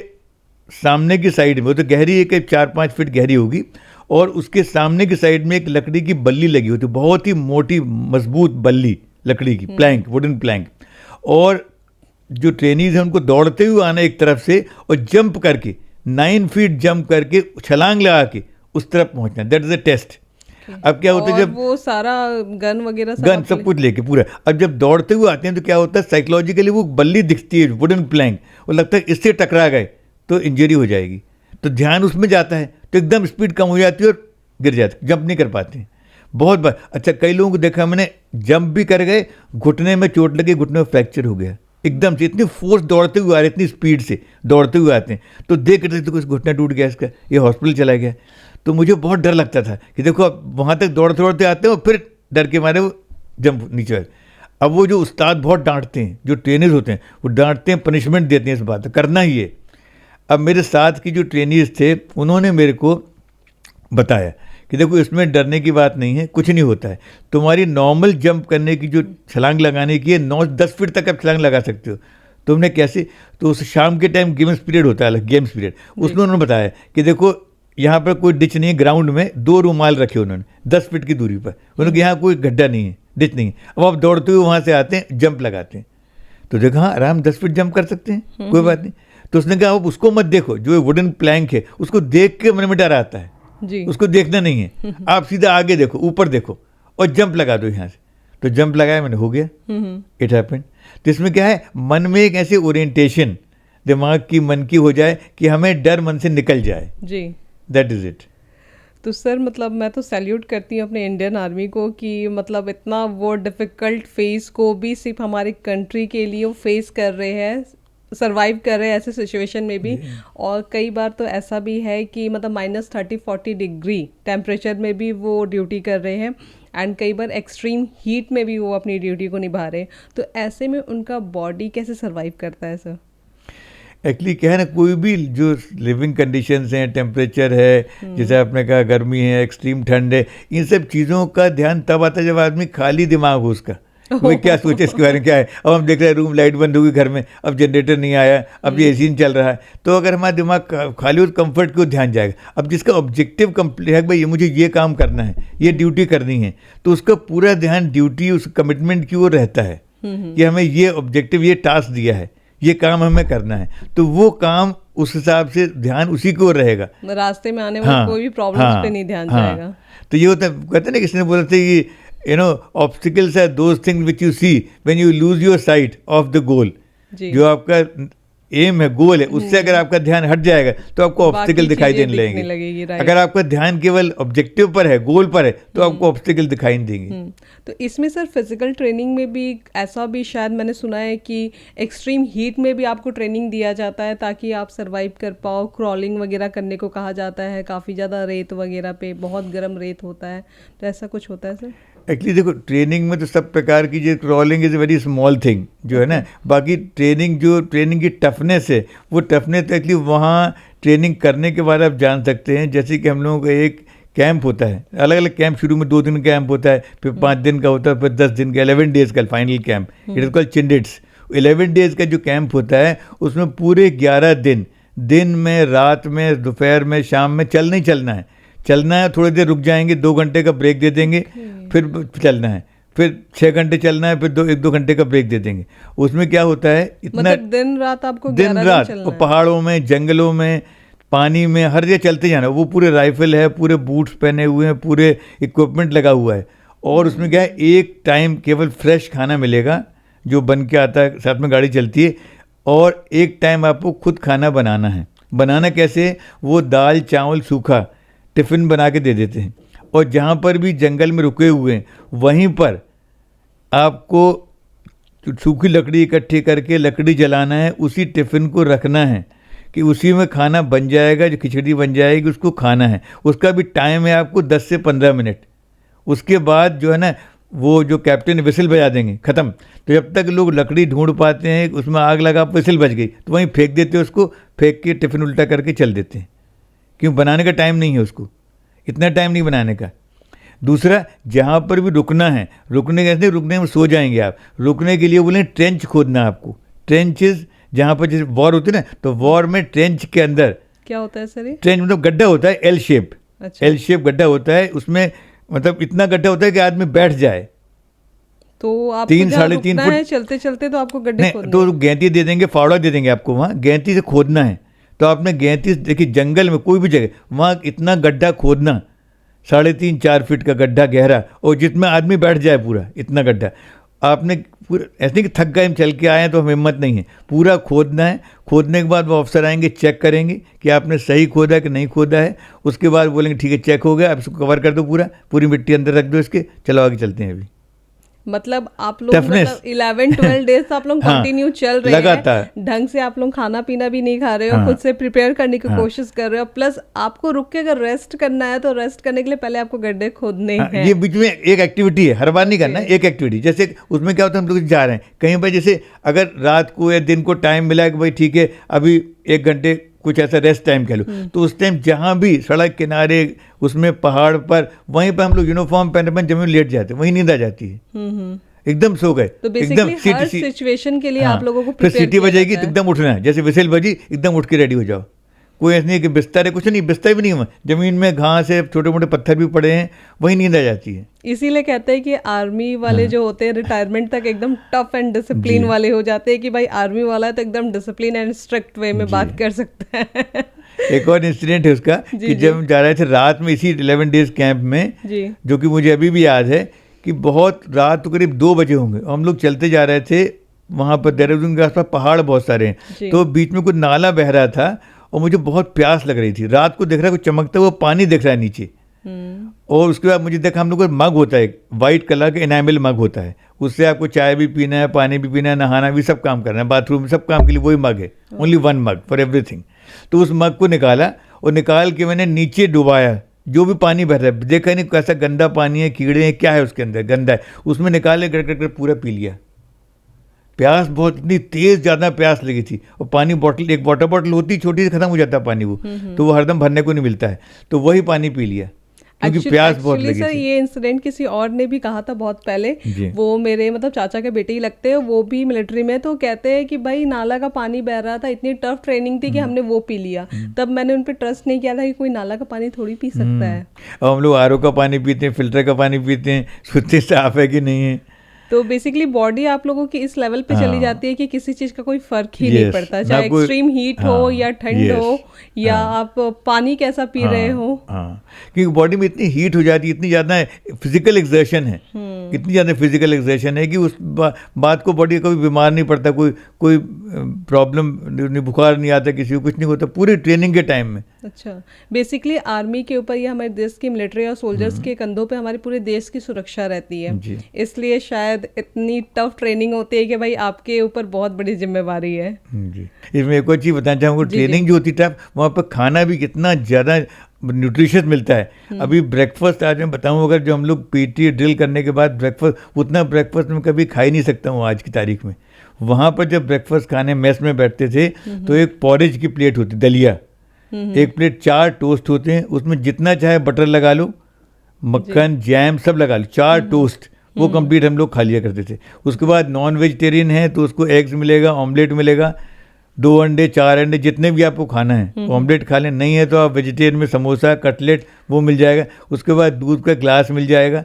सामने की साइड में, वो तो गहरी है कि 4-5 फीट गहरी होगी, और उसके सामने की साइड में एक लकड़ी की बल्ली लगी होती है, बहुत ही मोटी मजबूत बल्ली लकड़ी की, प्लैंक, वुडन प्लैंक। और जो ट्रेनीज हैं उनको दौड़ते हुए आना एक तरफ से, और जंप करके 9 फीट जंप करके छलांग लगा के उस तरफ पहुंचना, दैट इज अ टेस्ट। अब क्या होता है, जब वो सारा गन वगैरह सब कुछ लेके पूरा, अब जब दौड़ते हुए आते हैं तो क्या होता है, साइकोलॉजिकली वो बल्ली दिखती है, वुडन प्लैंक, वो लगता है इससे टकरा गए तो इंजरी हो जाएगी, तो ध्यान उसमें जाता है, तो एकदम स्पीड कम हो जाती है और गिर जाते, जंप नहीं कर पाते हैं बहुत बार। अच्छा, कई लोगों को देखा मैंने, जंप भी कर गए, घुटने में चोट लगी, घुटने में फ्रैक्चर हो गया एकदम से, इतनी फोर्स दौड़ते हुए आ रहे, इतनी स्पीड से दौड़ते हुए आते हैं, तो देख रहे थे कुछ घुटना टूट गया इसका, ये हॉस्पिटल चला गया। तो मुझे बहुत डर लगता था कि देखो अब वहाँ तक दौड़ते दौड़ते आते हैं और फिर डर के मारे वो जंप नीचे। अब वो जो उस्ताद बहुत डांटते हैं, जो ट्रेनर्स होते हैं वो डांटते हैं, पनिशमेंट देते हैं, इस बात करना ही है। अब मेरे साथ की जो ट्रेनर्स थे उन्होंने मेरे को बताया कि देखो इसमें डरने की बात नहीं है, कुछ नहीं होता है, तुम्हारी नॉर्मल जंप करने की जो छलांग लगाने की है 9-10 फीट तक आप छलांग लगा सकते हो। तुमने कैसे, तो उस शाम के टाइम गेम्स पीरियड होता है, गेम्स पीरियड, उसमें उन्होंने बताया कि देखो यहाँ पर कोई डिच नहीं है, ग्राउंड में 2 रुमाल रखे उन्होंने 10 फीट की दूरी पर, उन्होंने यहाँ कोई गड्ढा नहीं है, डिच नहीं है। अब आप दौड़ते हुए वहाँ से आते हैं, जंप लगाते हैं, तो देखा हाँ आराम 10 फीट जंप कर सकते हैं, कोई बात नहीं। तो उसने कहा आप उसको मत देखो, जो वुडन प्लैंक है उसको देख के मन में डर आता है जी। उसको देखना नहीं है, आप सीधा आगे देखो, ऊपर देखो और जंप लगा दो यहाँ से। तो जंप लगाया मैंने, हो गया, इट हैपेंड। तो इसमें क्या है, मन में एक ऐसी ओरिएंटेशन दिमाग की, मन की हो जाए कि हमें डर मन से निकल जाए जी, दैट इज इट। तो सर मतलब मैं तो सैल्यूट करती हूँ अपने इंडियन आर्मी को कि मतलब इतना वो डिफ़िकल्ट फेस को भी सिर्फ हमारे कंट्री के लिए वो फेस कर रहे हैं, सरवाइव कर रहे हैं ऐसे सिचुएशन में भी। और कई बार तो ऐसा भी है कि मतलब -30-40 डिग्री टेम्परेचर में भी वो ड्यूटी कर रहे हैं, एंड कई बार एक्सट्रीम हीट में भी वो अपनी ड्यूटी को निभा रहे हैं। तो ऐसे में उनका बॉडी कैसे सरवाइव करता है सर? एक्चुअली क्या है ना, कोई भी जो लिविंग कंडीशंस हैं, टेम्परेचर है, जैसे आपने कहा गर्मी है, एक्सट्रीम ठंड है, इन सब चीज़ों का ध्यान तब आता है जब आदमी खाली दिमाग हो उसका, वो क्या सोचे इसके बारे में, क्या है। अब हम देख रहे हैं रूम लाइट बंद होगी घर में, अब जनरेटर नहीं आया, अब ये एसी नहीं चल रहा है, तो अगर हमारा दिमाग खाली हो तो कंफर्ट को ध्यान जाएगा। अब जिसका ऑब्जेक्टिव कंप्लीट है, भाई ये मुझे ये काम करना है, ये ड्यूटी करनी है, तो उसका पूरा ध्यान ड्यूटी, उस कमिटमेंट की ओर रहता है कि हमें ये ऑब्जेक्टिव, ये टास्क दिया है, ये काम हमें करना है, तो वो काम उस हिसाब से ध्यान उसी को रहेगा, रास्ते में आने वाले कोई भी प्रॉब्लम्स पे नहीं ध्यान जाएगा। तो ये होता है, कहते हैं ना, किसी ने बोला था कि obstacles are those things which you see when you lose your sight of the goal. जो आपका एम है, गोल है, उससे अगर आपका ध्यान हट जाएगा तो आपको ऑब्स्टिकल दिखाई देने लगेंगे। अगर आपका ध्यान केवल ऑब्जेक्टिव पर है, गोल पर है, तो आपको ऑब्स्टिकल दिखाई नहीं देंगे। तो इसमें सर फिजिकल ट्रेनिंग में भी ऐसा भी शायद मैंने सुना है कि एक्सट्रीम हीट में भी आपको ट्रेनिंग दिया जाता है ताकि आप सर्वाइव कर पाओ। क्रॉलिंग वगैरह करने को कहा जाता है, काफ़ी ज़्यादा रेत वगैरह पे, बहुत गर्म रेत होता है, तो ऐसा कुछ होता है सर? एक्चुअली देखो, ट्रेनिंग में तो सब प्रकार की, जो crawling is a very small thing जो है ना, बाकी ट्रेनिंग, जो ट्रेनिंग की टफनेस है, वो टफनेस एक्चुअली वहाँ ट्रेनिंग करने के बाद आप जान सकते हैं। जैसे कि हम लोगों का एक कैंप होता है, अलग अलग कैंप, शुरू में 2 दिन का कैंप होता है, फिर 5 दिन का होता है, फिर 10 दिन का, 11 डेज़ का final camp, it is called Chindits. 11 days का जो कैंप होता है उसमें पूरे 11 दिन, दिन में, रात में, दोपहर में, शाम में चलना ही चलना है। चलना है, थोड़ी देर रुक जाएंगे, 2 घंटे का ब्रेक दे देंगे, फिर चलना है, फिर 6 घंटे चलना है, फिर 1-2 घंटे का ब्रेक दे देंगे। उसमें क्या होता है, इतना मतलब दिन रात आपको, दिन रात, और पहाड़ों में, जंगलों में, पानी में, हर जगह चलते जाना। वो पूरे राइफल है, पूरे बूट्स पहने हुए हैं, पूरे इक्विपमेंट लगा हुआ है। और उसमें क्या है, एक टाइम केवल फ्रेश खाना मिलेगा जो बन के आता है, साथ में गाड़ी चलती है, और एक टाइम आपको खुद खाना बनाना है। बनाना कैसे, वो दाल चावल सूखा टिफ़िन बना के दे देते हैं, और जहाँ पर भी जंगल में रुके हुए हैं वहीं पर आपको सूखी लकड़ी इकट्ठी करके लकड़ी जलाना है, उसी टिफ़िन को रखना है कि उसी में खाना बन जाएगा, जो खिचड़ी बन जाएगी उसको खाना है। उसका भी टाइम है आपको 10 से 15 मिनट। उसके बाद जो है ना, वो जो कैप्टन विसिल बजा देंगे, ख़त्म। तो जब तक लोग लकड़ी ढूंढ पाते हैं, उसमें आग लगा, विसिल बज गई, तो वहीं फेंक देते हैं उसको, फेंक के टिफ़िन उल्टा करके चल देते हैं, क्यों? बनाने का टाइम नहीं है उसको, इतना टाइम नहीं बनाने का। दूसरा, जहाँ पर भी रुकना है, रुकने कैसे, रुकने में सो जाएंगे आप, रुकने के लिए बोले ट्रेंच खोदना है आपको। ट्रेंचेस, जहाँ पर जैसे वॉर होती है ना, तो वॉर में ट्रेंच के अंदर क्या होता है सर? ट्रेंच मतलब गड्ढा होता है, एल शेप। अच्छा। एल शेप गड्ढा होता है, उसमें मतलब इतना गड्ढा होता है कि आदमी बैठ जाए। तो आप 3-3.5 फुट चलते चलते तो आपको गड्ढे खोदने, तो गैंती दे देंगे, फावड़ा दे देंगे आपको, वहाँ गैंती से खोदना है। तो आपने गैंती, देखिए जंगल में कोई भी जगह, वहाँ इतना गड्ढा खोदना, 3.5-4 फीट का गड्ढा गहरा, और जिसमें आदमी बैठ जाए पूरा, इतना गड्ढा आपने पूरा, ऐसे नहीं कि थक गए हम चल के आए हैं तो हम हिम्मत नहीं है, पूरा खोदना है। खोदने के बाद वो अफसर आएंगे, चेक करेंगे कि आपने सही खोदा है कि नहीं खोदा है। उसके बाद बोलेंगे ठीक है, चेक हो गया, अब इसको कवर कर दो, पूरी मिट्टी अंदर रख दो इसके, चलो आगे चलते हैं। अभी मतलब आप लोग 11-12 डेज आप लोग कंटिन्यू चल रहे हैं, ढंग से आप लोग खाना पीना भी नहीं खा रहे हो, खुद से प्रिपेयर करने की कोशिश कर रहे हो, प्लस आपको रुक के अगर रेस्ट करना है तो रेस्ट करने के लिए पहले आपको गड्ढे खोदने हैं। ये बीच में एक एक्टिविटी है, हर बार नहीं करना, एक एक्टिविटी। जैसे उसमें क्या होता है, हम लोग जा रहे हैं कहीं पर, जैसे अगर रात को या दिन को टाइम मिला कि भाई ठीक है अभी 1 घंटे कुछ ऐसा रेस्ट टाइम कह लो, तो उस टाइम जहाँ भी सड़क किनारे, उसमें पहाड़ पर, वहीं पर हम लोग यूनिफॉर्म पहने जमीन लेट जाते हैं, वहीं नींद आ जाती है, एकदम सो गए। तो एकदम हर सिचुएशन के लिए आप लोगों को फिर सीटी बजेगी तो एकदम उठना है, जैसे विसिल बजी एकदम उठ के रेडी हो जाओ। कोई ऐसा नहीं कि बिस्तर है, कुछ नहीं, बिस्तर भी नहीं है, जमीन में घास है, छोटे मोटे पत्थर भी पड़े हैं, वही नींद आ जाती है। इसीलिए कहते हैं कि आर्मी वाले जो होते हैं रिटायरमेंट तक एकदम टफ एंड डिसिप्लिन वाले हो जाते हैं, कि भाई आर्मी वाला है तो एकदम डिसिप्लिन एंड स्ट्रिक्ट वे में बात कर सकता है। एक और इंसिडेंट है उसका कि जब हम जा रहे थे रात में इसी 11 डेज कैंप में, जो कि मुझे अभी भी याद है कि बहुत रात तो करीब 2 बजे होंगे, हम लोग चलते जा रहे थे, वहाँ पर देहरादून के आसपास पहाड़ बहुत सारे हैं, तो बीच में कुछ नाला बह रहा था और मुझे बहुत प्यास लग रही थी। रात को देख रहा है कुछ चमकता हुआ पानी दिख रहा है नीचे, और उसके बाद मुझे देखा, हम लोग का मग होता है, वाइट कलर का इनामिल मग होता है, उससे आपको चाय भी पीना है, पानी भी पीना है, नहाना भी, सब काम करना है, बाथरूम सब काम के लिए वही मग है, ओनली 1 मग फॉर एवरीथिंग। तो उस मग को निकाला और निकाल के मैंने नीचे डुबाया, जो भी पानी बह रहा है, देखा नहीं कैसा गंदा पानी है, कीड़े हैं, क्या है उसके अंदर, गंदा है, उसमें निकाले, गड़गड़ पूरा पी लिया। प्यास बहुत, इतनी तेज ज़्यादा प्यास लगी थी, और पानी बॉटल, एक वाटर बॉटल होती छोटी सी, खत्म हो जाता है पानी वो, तो वो हरदम भरने को नहीं मिलता है, तो वही पानी पी लिया क्योंकि प्यास बहुत लगी सर, थी। ये इंसिडेंट किसी और ने भी कहा था बहुत पहले, वो मेरे मतलब चाचा के बेटे ही लगते हैं, वो भी मिलिट्री में, तो कहते हैं कि भाई नाला का पानी बह रहा था, इतनी टफ ट्रेनिंग थी कि हमने वो पी लिया, तब मैंने उन पर ट्रस्ट नहीं किया था कि कोई नाला का पानी थोड़ी पी सकता है। अब हम लोग आरओ का पानी पीते हैं, फिल्टर का पानी पीते हैं, सुनते साफ है कि नहीं है। तो बेसिकली बॉडी आप लोगों की इस लेवल पे चली जाती है कि किसी चीज का कोई फर्क ही नहीं पड़ता, चाहे एक्सट्रीम हीट हो या ठंड हो, या आप पानी कैसा पी रहे हो। क्योंकि बॉडी में इतनी हीट हो जाती है, इतनी ज़्यादा फिजिकल एक्सर्शन है, इतनी ज़्यादा फिजिकल एक्सर्शन है कि उस बात को बॉडी कभी बीमार नहीं पड़ता, कोई प्रॉब्लम नहीं, बुखार नहीं आता किसी को, कुछ नहीं होता पूरी ट्रेनिंग के टाइम में। अच्छा, बेसिकली आर्मी के ऊपर या हमारे देश की मिलिट्री और सोल्जर्स के कंधों पे हमारे पूरे देश की सुरक्षा रहती है, इसलिए शायद इतनी टफ ट्रेनिंग होती है कि भाई आपके ऊपर बहुत बड़ी जिम्मेवारी है। जी, इसमें एक और चीज़ बताना चाहूँगा, ट्रेनिंग जो होती है वहाँ पर खाना भी कितना ज़्यादा न्यूट्रिशियस मिलता है। अभी ब्रेकफास्ट आज मैं बताऊँ, अगर जो हम लोग पीटी ड्रिल करने के बाद ब्रेकफास्ट, उतना ब्रेकफास्ट मैं कभी खा ही नहीं सकता हूँ आज की तारीख में। वहाँ पर जब ब्रेकफास्ट खाने मेस में बैठते थे तो एक पॉरेज की प्लेट होती, दलिया, एक प्लेट 4 टोस्ट होते हैं, उसमें जितना चाहे बटर लगा लो, मक्खन जैम सब लगा लो, 4 टोस्ट, वो कंप्लीट हम लोग खा लिया करते थे। उसके बाद नॉन वेजिटेरियन है तो उसको एग्स मिलेगा, ऑमलेट मिलेगा, 2 अंडे 4 अंडे जितने भी आपको खाना है ऑमलेट खा लें, नहीं है तो आप वेजिटेरियन में समोसा कटलेट वो मिल जाएगा। उसके बाद दूध का ग्लास मिल जाएगा।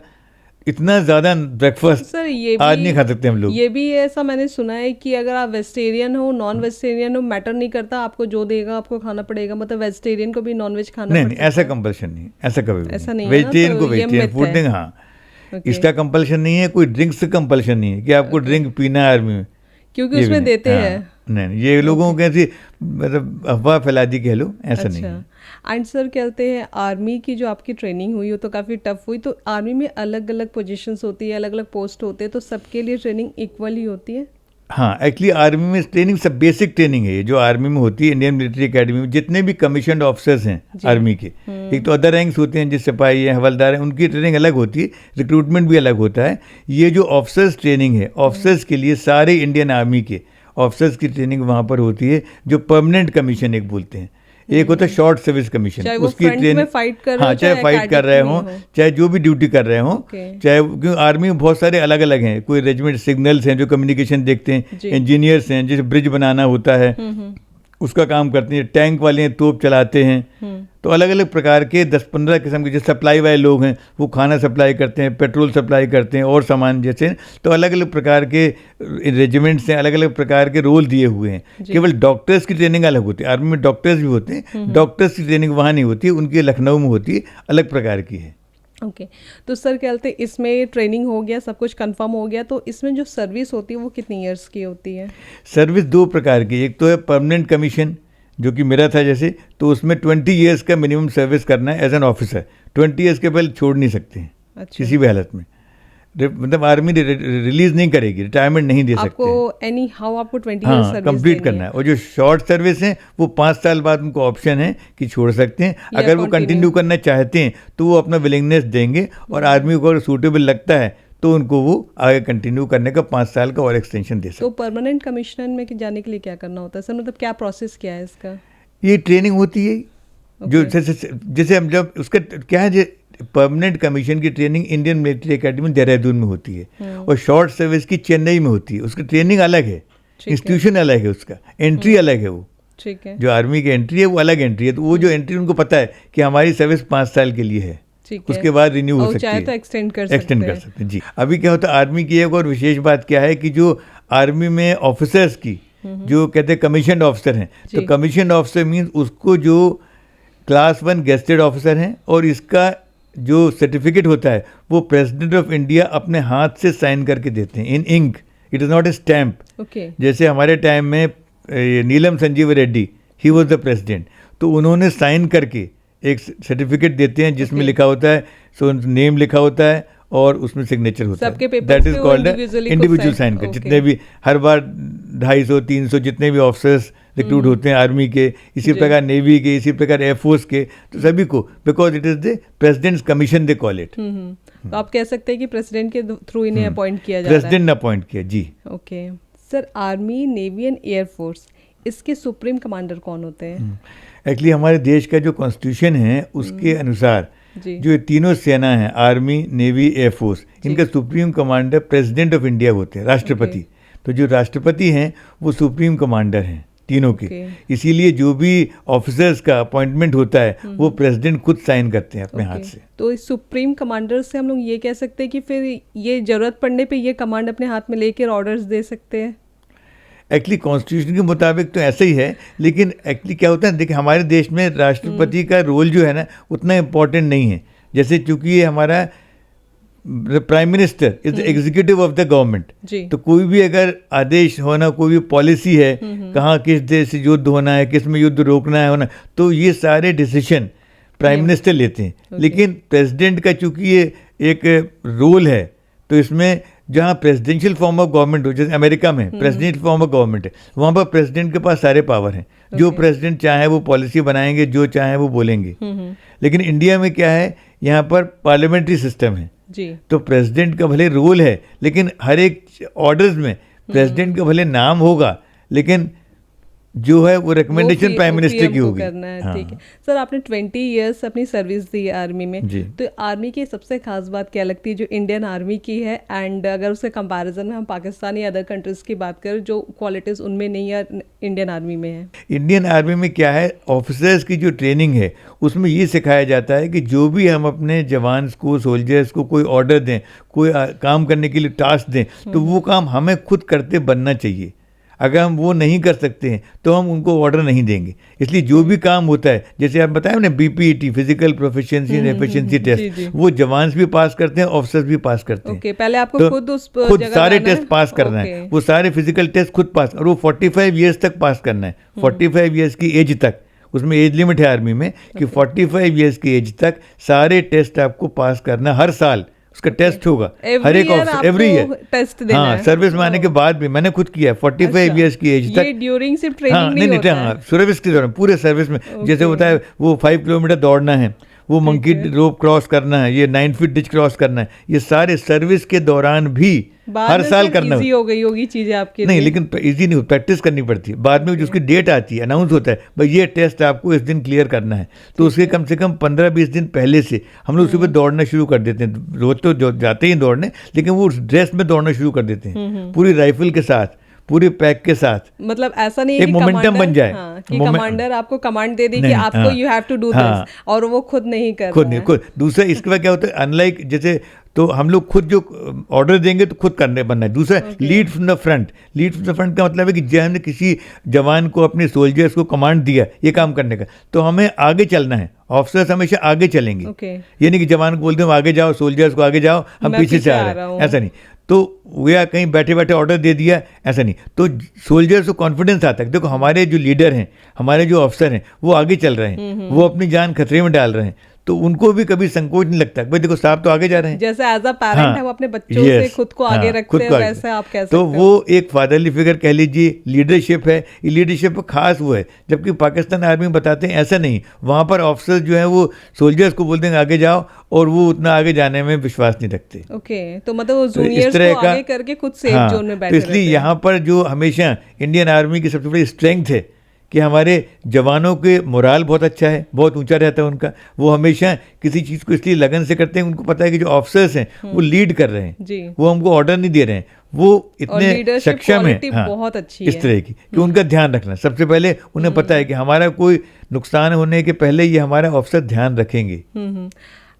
इतना ज़्यादा ब्रेकफास्ट सर ये आज नहीं खा सकते हम लोग। ये भी ऐसा मैंने सुना है कि अगर आप वेजिटेरियन हो नॉन वेजिटेरियन हो मैटर नहीं करता, आपको जो देगा आपको खाना पड़ेगा, मतलब वेजिटेरियन को भी नॉन वेज खाना नहीं, ऐसा कंपल्शन नहीं, ऐसा कभी ऐसा नहीं, वेजिटेरियन को वेजिटेरियन फूड देंगे। हाँ, इसका कंपल्शन नहीं है, कोई ड्रिंक्स का कंपल्शन नहीं है कि आपको ड्रिंक पीना है आर्मी में, क्योंकि उसमें देते हैं। नहीं, ये लोगों को ऐसी मतलब अफवाह फैला दी कह लो, ऐसा नहीं है। एंड सर कहते हैं आर्मी की जो आपकी ट्रेनिंग हुई हो तो काफ़ी टफ हुई, तो आर्मी में अलग अलग पोजीशंस होती है, अलग अलग पोस्ट होते हैं, तो सबके लिए ट्रेनिंग इक्वल ही होती है? हाँ, एक्चुअली आर्मी में ट्रेनिंग सब बेसिक ट्रेनिंग है, जो आर्मी में होती है इंडियन मिलिट्री एकेडमी में। जितने भी कमीशनड ऑफिसर्स हैं आर्मी के, एक तो अदर रैंक्स होते हैं, जैसे सिपाही हैं, हवलदार हैं, उनकी ट्रेनिंग अलग होती है, रिक्रूटमेंट भी अलग होता है। ये जो ऑफिसर्स ट्रेनिंग है, ऑफिसर्स के लिए सारे इंडियन आर्मी के ऑफिसर्स की ट्रेनिंग वहाँ पर होती है, जो परमानेंट कमीशन एक बोलते हैं। एक होता है शॉर्ट सर्विस कमीशन, उसकी ट्रेनिंग, हाँ, चाहे फाइट कर रहे हों, चाहे जो भी ड्यूटी कर रहे हों, चाहे, क्योंकि आर्मी में बहुत सारे अलग अलग हैं। कोई रेजिमेंट सिग्नल्स हैं जो कम्युनिकेशन देखते हैं, इंजीनियर्स हैं जैसे ब्रिज बनाना होता है उसका काम करते हैं, टैंक वाले हैं तोप चलाते हैं। तो अलग अलग प्रकार के 10-15 किस्म के, जैसे सप्लाई वाले लोग हैं वो खाना सप्लाई करते हैं, पेट्रोल सप्लाई करते हैं और सामान जैसे। तो अलग अलग प्रकार के रेजिमेंट्स हैं, अलग अलग प्रकार के रोल दिए हुए हैं। केवल डॉक्टर्स की ट्रेनिंग अलग होती है, आर्मी में डॉक्टर्स भी होते हैं, डॉक्टर्स की ट्रेनिंग वहाँ नहीं होती, उनकी लखनऊ में होती है, अलग प्रकार की है। ओके तो सर क्या कहते हैं, इसमें ट्रेनिंग हो गया, सब कुछ कंफर्म हो गया, तो इसमें जो सर्विस होती है वो कितनी ईयर्स की होती है? सर्विस 2 प्रकार की, एक तो है परमानेंट कमीशन जो कि मेरा था जैसे, तो उसमें 20 ईयर्स का मिनिमम सर्विस करना है एज एन ऑफिसर। 20 ईयर्स के पहले छोड़ नहीं सकते हैं। अच्छा। किसी भी हालत में, मतलब आर्मी रिलीज नहीं करेगी, रिटायरमेंट नहीं दे सकते आपको, एनी हाउ आपको 20 ईयर्स सर्विस कंप्लीट करना है। और जो शॉर्ट सर्विस है वो 5 साल बाद उनको ऑप्शन है कि छोड़ सकते हैं। अगर वो कंटिन्यू करना चाहते हैं तो वो अपना विलिंगनेस देंगे, और आर्मी को अगर सूटेबल लगता है तो उनको वो आगे कंटिन्यू करने का 5 साल का और एक्सटेंशन दे सकते हैं। तो परमानेंट कमिश्नर में जाने के लिए क्या करना होता है सर, मतलब क्या प्रोसेस क्या है इसका? ये ट्रेनिंग होती है जो जैसे हम जब उसका क्या है, परमानेंट कमीशन की training Indian military academy Dehradun में होती है, और शॉर्ट सर्विस की चेन्नई में होती है। उसकी ट्रेनिंग अलग है, इंस्टीट्यूशन अलग है, उसका एंट्री अलग है। वो ठीक है, जो आर्मी की एंट्री है वो अलग एंट्री है। तो वो जो एंट्री उनको पता है कि हमारी सर्विस 5 साल के लिए है, उसके बाद रिन्यू हो सकती है, तो एक्सटेंड कर सकते हैं जी। अभी क्या होता है, आर्मी की एक और विशेष बात क्या है कि जो आर्मी में ऑफिसर्स की जो कहते हैं कमीशन ऑफिसर हैं, तो कमीशन ऑफिसर मीन्स उसको जो क्लास 1 गेस्टेड ऑफिसर हैं, और इसका जो सर्टिफिकेट होता है वो प्रेसिडेंट ऑफ इंडिया अपने हाथ से साइन करके देते हैं in ink, it is not a stamp. जैसे हमारे टाइम में Neelam Sanjiva Reddy, he was the president, तो उन्होंने साइन करके एक सर्टिफिकेट देते हैं जिसमें लिखा होता है, सो नेम लिखा होता है और उसमें सिग्नेचर होता है। That is called individual sign कर। जितने भी हर बार 250-300 जितने भी ऑफिसर्स रिक्रूट होते हैं आर्मी के, इसी प्रकार नेवी के, इसी प्रकार एयरफोर्स के, तो सभी को, because it is the president's commission they call it. तो आप कह सकते हैं कि प्रेसिडेंट के थ्रू इन्हें अपॉइंट किया जाता है। प्रेसिडेंट ने अपॉइंट किया जी। Okay sir, army, navy and air force, इसके सुप्रीम कमांडर कौन होते हैं? एक्चुअली हमारे देश का जो कॉन्स्टिट्यूशन है उसके अनुसार जो तीनों सेना है, आर्मी, नेवी, एयरफोर्स, इनका supreme commander president of India होते हैं, राष्ट्रपति। तो जो राष्ट्रपति हैं वो सुप्रीम कमांडर हैं तीनों के। इसीलिए जो भी ऑफिसर्स का अपॉइंटमेंट होता है वो प्रेसिडेंट खुद साइन करते हैं अपने हाथ से। तो इस सुप्रीम कमांडर से हम लोग ये कह सकते हैं कि फिर ये जरूरत पड़ने पे ये कमांड अपने हाथ में लेकर ऑर्डर्स दे सकते हैं? एक्चुअली कॉन्स्टिट्यूशन के मुताबिक तो ऐसा ही है, लेकिन एक्चुअली क्या होता है, देखिए हमारे देश में राष्ट्रपति का रोल जो है ना उतना इम्पोर्टेंट नहीं है। जैसे चूंकि ये हमारा prime minister is the executive of the government, तो कोई भी अगर आदेश होना, कोई भी पॉलिसी है, कहाँ किस देश से युद्ध होना है, किस में युद्ध रोकना है होना, तो ये सारे डिसीजन प्राइम मिनिस्टर लेते हैं। लेकिन प्रेसिडेंट का चूंकि ये एक रोल है, तो इसमें जहाँ प्रेसिडेंशियल फॉर्म ऑफ गवर्नमेंट हो, जैसे अमेरिका में प्रेसिडेंशियल फॉर्म ऑफ गवर्नमेंट है, वहाँ पर प्रेसिडेंट के पास सारे पावर हैं। जो प्रेसिडेंट चाहे वो पॉलिसी बनाएंगे, जो चाहे वो बोलेंगे। लेकिन इंडिया में क्या है, यहाँ पर पार्लियामेंट्री सिस्टम है जी। तो प्रेसिडेंट का भले रोल है, लेकिन हर एक ऑर्डर्स में प्रेसिडेंट का भले नाम होगा, लेकिन जो है वो रिकमेंडेशन प्राइम मिनिस्टर की होगी। हाँ। ठीक है सर, आपने 20 इयर्स अपनी सर्विस दी आर्मी में, तो आर्मी की सबसे खास बात क्या लगती है जो इंडियन आर्मी की है, एंड अगर उसके कंपैरिजन में हम पाकिस्तान या अदर कंट्रीज की बात करें, जो क्वालिटीज उनमें नहीं है इंडियन आर्मी में है? इंडियन आर्मी में क्या है, ऑफिसर्स की जो ट्रेनिंग है उसमें ये सिखाया जाता है कि जो भी हम अपने जवान्स को, सोल्जर्स को कोई ऑर्डर दें, कोई काम करने के लिए टास्क दें, तो वो काम हमें खुद करते बनना चाहिए। अगर हम वो नहीं कर सकते हैं तो हम उनको ऑर्डर नहीं देंगे। इसलिए जो भी काम होता है, जैसे आप बताए ना BPET, physical proficiency and efficiency test, वो जवान्स भी पास करते हैं, ऑफिसर्स भी पास करते हैं। पहले आपको खुद सारे टेस्ट पास करना है, वो सारे फिजिकल टेस्ट खुद पास, और वो 45 ईयर्स तक पास करना है, 45 ईयर्स की एज तक। उसमें एज लिमिट है आर्मी में कि 45 ईयर्स की एज तक सारे टेस्ट आपको पास करना, हर साल उसका टेस्ट होगा हर एक ऑफिसर एवरी ईयर टेस्ट देना हाँ है। सर्विस में आने के बाद भी मैंने खुद किया 45 ईयर्स की एज तक। ये ड्यूरिंग सिर्फ ट्रेनिंग हाँ, नहीं होता है। हाँ सर्विस के दौरान पूरे सर्विस में जैसे होता है वो 5 किलोमीटर दौड़ना है, वो मंकी रोप क्रॉस करना है, ये 9 फीट डिच क्रॉस करना है, ये सारे सर्विस के दौरान भी हर साल करना इजी हो गई होगी चीजें आपके नहीं लिए। लेकिन इजी नहीं, प्रैक्टिस करनी पड़ती है। बाद में जिसकी डेट आती है अनाउंस होता है भाई ये टेस्ट आपको इस दिन क्लियर करना है, तो उसके कम से कम 15-20 दिन पहले से हम लोग सुबह दौड़ना शुरू कर देते हैं। रोज तो जाते ही दौड़ने, लेकिन वो ड्रेस में दौड़ना शुरू कर देते हैं पूरी राइफल के साथ, पूरे पैक के साथ। मतलब ऐसा नहीं है एक कि मोमेंटम बन जाए। हाँ, कि कमांडर आपको कमांड दे दी कि आपको you have to do this और वो खुद नहीं कर खुद नहीं खुद। दूसरा इसके बाद क्या होता है अनलाइक जैसे तो हम लोग खुद जो ऑर्डर देंगे तो खुद करने बनना है। दूसरा lead from the front. Lead from the front का मतलब है कि जब हमने किसी जवान को अपने सोल्जर्स को कमांड दिया ये काम करने का तो हमें आगे चलना है। ऑफिसर्स हमेशा आगे चलेंगे, ये नहीं कि जवान को बोलते हैं आगे जाओ, सोल्जर्स को आगे जाओ, हम पीछे से आ रहे हैं, ऐसा नहीं। तो या कहीं बैठे बैठे ऑर्डर दे दिया ऐसा नहीं। तो सोल्जर्स को कॉन्फिडेंस आता है देखो हमारे जो लीडर हैं, हमारे जो अफसर हैं वो आगे चल रहे हैं, वो अपनी जान खतरे में डाल रहे हैं, तो उनको भी कभी संकोच नहीं लगता भाई देखो साहब तो आगे जा रहे हैं। जैसे एज अ पेरेंट हम अपने बच्चों से खुद को आगे रखते हैं वैसे आप कह सकते हो। तो वो एक फादरली फिगर कह लीजिए, लीडरशिप है। ये लीडरशिप खास वो है, जबकि पाकिस्तान आर्मी में बताते हैं ऐसा नहीं। वहाँ पर ऑफिसर्स जो है वो सोल्जर्स को बोलते हैं आगे जाओ और वो उतना आगे जाने में विश्वास नहीं रखते। तो मतलब वो जूनियर्स को आगे करके खुद सेफ जोन में बैठे रहते हैं। इसलिए यहाँ पर जो हमेशा इंडियन आर्मी की सबसे बड़ी स्ट्रेंथ है कि हमारे जवानों के मोराल बहुत अच्छा है, बहुत ऊंचा रहता है उनका। वो हमेशा किसी चीज़ को इसलिए लगन से करते हैं, उनको पता है कि जो ऑफिसर्स हैं वो लीड कर रहे हैं, वो हमको ऑर्डर नहीं दे रहे हैं, वो इतने सक्षम है बहुत अच्छी इस तरह की कि उनका ध्यान रखना सबसे पहले उन्हें पता है कि हमारा कोई नुकसान होने के पहले ये हमारा ऑफिसर ध्यान रखेंगे।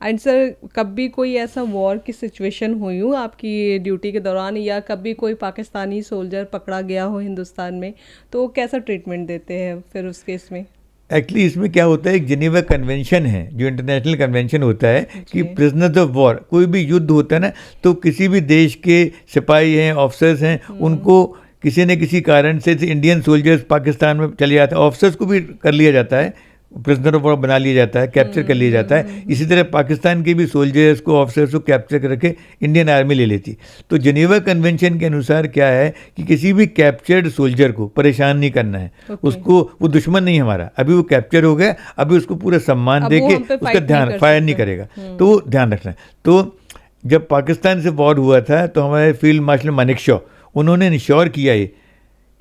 एंड सर कभी कोई ऐसा वॉर की सिचुएशन हुई हो आपकी ड्यूटी के दौरान, या कभी कोई पाकिस्तानी सोल्जर पकड़ा गया हो हिंदुस्तान में, तो कैसा ट्रीटमेंट देते हैं फिर उस केस में? एक्चुअली इसमें क्या होता है, एक जिनेवा कन्वेंशन है जो इंटरनेशनल कन्वेंशन होता है कि प्रिजनर्स ऑफ वॉर, कोई भी युद्ध होता है ना, तो किसी भी देश के सिपाही हैं, ऑफिसर्स हैं, उनको किसी न किसी कारण से इंडियन सोल्जर्स पाकिस्तान में चले जाते हैं, ऑफिसर्स को भी कर लिया जाता है, प्रिजनर ऑफ वॉर बना लिया जाता है, कैप्चर कर लिया जाता है। इसी तरह पाकिस्तान के भी सोल्जर्स को, ऑफिसर्स को कैप्चर करके इंडियन आर्मी ले लेती। तो जिनेवा कन्वेंशन के अनुसार क्या है कि किसी भी कैप्चर्ड सोल्जर को परेशान नहीं करना है। उसको, वो दुश्मन नहीं हमारा, अभी वो कैप्चर हो गया, अभी उसको पूरा सम्मान दे के उसका ध्यान, फायर नहीं करेगा, तो वो ध्यान रखना है। तो जब पाकिस्तान से वॉर हुआ था तो हमारे फील्ड मार्शल मानेकशॉ, उन्होंने इंश्योर किया ये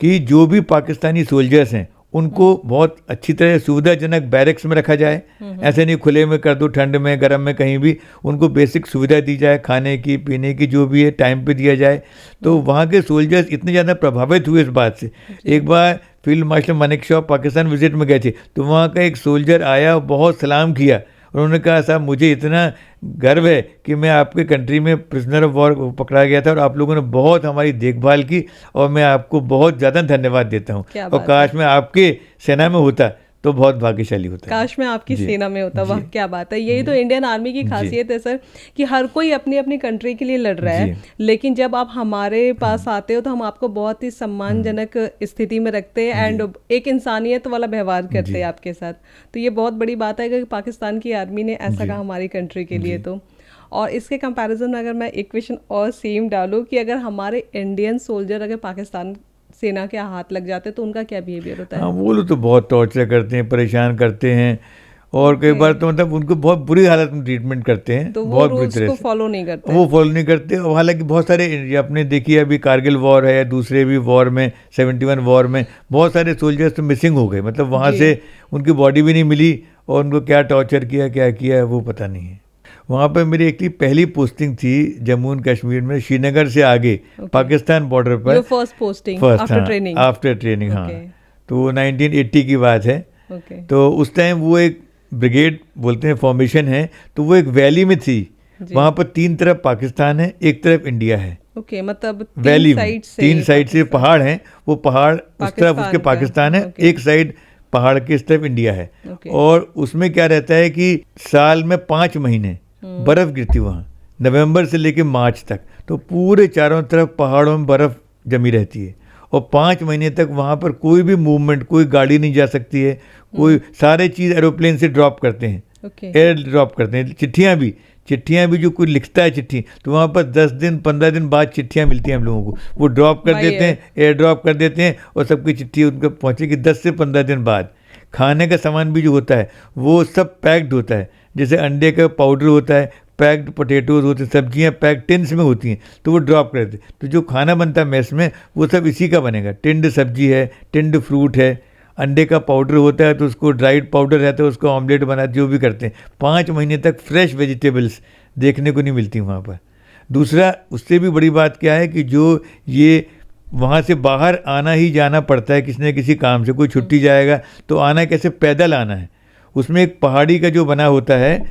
कि जो भी पाकिस्तानी सोल्जर्स हैं उनको बहुत अच्छी तरह सुविधाजनक बैरक्स में रखा जाए। ऐसे नहीं खुले में कर दो, ठंड में, गर्म में, कहीं भी उनको बेसिक सुविधा दी जाए, खाने की, पीने की, जो भी है टाइम पे दिया जाए। तो वहाँ के सोल्जर्स इतने ज़्यादा प्रभावित हुए इस बात से। एक बार field marshal Manekshaw Pakistan visit में गए थे, तो वहाँ का एक सोल्जर आया, बहुत सलाम किया, उन्होंने कहा साहब मुझे इतना गर्व है कि मैं आपके कंट्री में प्रिजनर ऑफ वॉर पकड़ा गया था और आप लोगों ने बहुत हमारी देखभाल की और मैं आपको बहुत ज़्यादा धन्यवाद देता हूँ, और काश मैं आपके सेना में होता तो बहुत भाग्यशाली होता। काश मैं आपकी सेना में होता, वाह क्या बात है। यही तो इंडियन आर्मी की खासियत है सर, कि हर कोई अपनी अपनी कंट्री के लिए लड़ रहा है, लेकिन जब आप हमारे पास आते हो तो हम आपको बहुत ही सम्मानजनक स्थिति में रखते हैं एंड एक इंसानियत वाला व्यवहार करते हैं आपके साथ। तो ये बहुत बड़ी बात है कि पाकिस्तान की आर्मी ने ऐसा कहा हमारी कंट्री के लिए। तो और इसके कंपैरिजन में अगर मैं एक क्वेश्चन और सेम डालूँ कि अगर हमारे इंडियन सोल्जर अगर पाकिस्तान सेना के हाथ लग जाते तो उनका क्या बिहेवियर होता है? हाँ, वो लोग तो बहुत टॉर्चर करते हैं, परेशान करते हैं, और कई बार तो मतलब उनको बहुत बुरी हालत में ट्रीटमेंट करते हैं, तो बहुत बुरी तरह से फॉलो नहीं करते, वो फॉलो नहीं करते। और हालांकि बहुत सारे आपने देखिए अभी कारगिल वॉर है या दूसरे भी वॉर में 71 वॉर में बहुत सारे सोल्जर्स तो मिसिंग हो गए, मतलब वहाँ से उनकी बॉडी भी नहीं मिली और उनको क्या टॉर्चर किया, क्या किया वो पता नहीं है। वहाँ पर मेरी एक पहली पोस्टिंग थी जम्मू एंड कश्मीर में, श्रीनगर से आगे पाकिस्तान बॉर्डर पर, फर्स्ट पोस्टिंग आफ्टर ट्रेनिंग। हाँ, तो 1980 की बात है। तो उस टाइम वो एक ब्रिगेड बोलते हैं फॉर्मेशन है, तो वो एक वैली में थी, वहाँ पर 3 तरफ पाकिस्तान है, एक तरफ इंडिया है। मतलब वैली में 3 साइड से पहाड़ हैं, वो पहाड़ उस तरफ उसके पाकिस्तान है, एक साइड पहाड़ के इस तरफ इंडिया है। और उसमें क्या रहता है कि साल में 5 महीने बर्फ गिरती वहाँ, नवंबर से लेकर मार्च तक, तो पूरे चारों तरफ पहाड़ों में बर्फ जमी रहती है और 5 महीने तक वहाँ पर कोई भी मूवमेंट, कोई गाड़ी नहीं जा सकती है, कोई सारे चीज़ एरोप्लेन से ड्रॉप करते हैं, एयर ड्रॉप करते हैं, चिट्ठियाँ भी जो कोई लिखता है चिट्ठी, तो वहाँ पर 10 दिन 15 दिन बाद चिट्ठियाँ मिलती हैं हम लोगों को, वो ड्रॉप कर देते हैं, एयर ड्रॉप कर देते हैं और सबकी चिट्ठी उनको पहुँचेगी 10 से 15 दिन बाद। खाने का सामान भी जो होता है वो सब पैक्ड होता है, जैसे अंडे का पाउडर होता है, पैक्ड पोटैटोज होते हैं, सब्जियाँ पैक्ड टिन्स में होती हैं, तो वो ड्रॉप कर देते। तो जो खाना बनता है मेस में वो सब इसी का बनेगा, टिन्ड सब्जी है, टिन्ड फ्रूट है, अंडे का पाउडर होता है तो उसको ड्राइड पाउडर रहता है, उसको ऑमलेट बना जो भी करते हैं। 5 महीने तक फ्रेश वेजिटेबल्स देखने को नहीं मिलती वहाँ पर। दूसरा उससे भी बड़ी बात क्या है कि जो ये वहाँ से बाहर आना ही जाना पड़ता है किसी न किसी काम से, कोई छुट्टी जाएगा तो आना कैसे, पैदल आना है। उसमें एक पहाड़ी का जो बना होता है,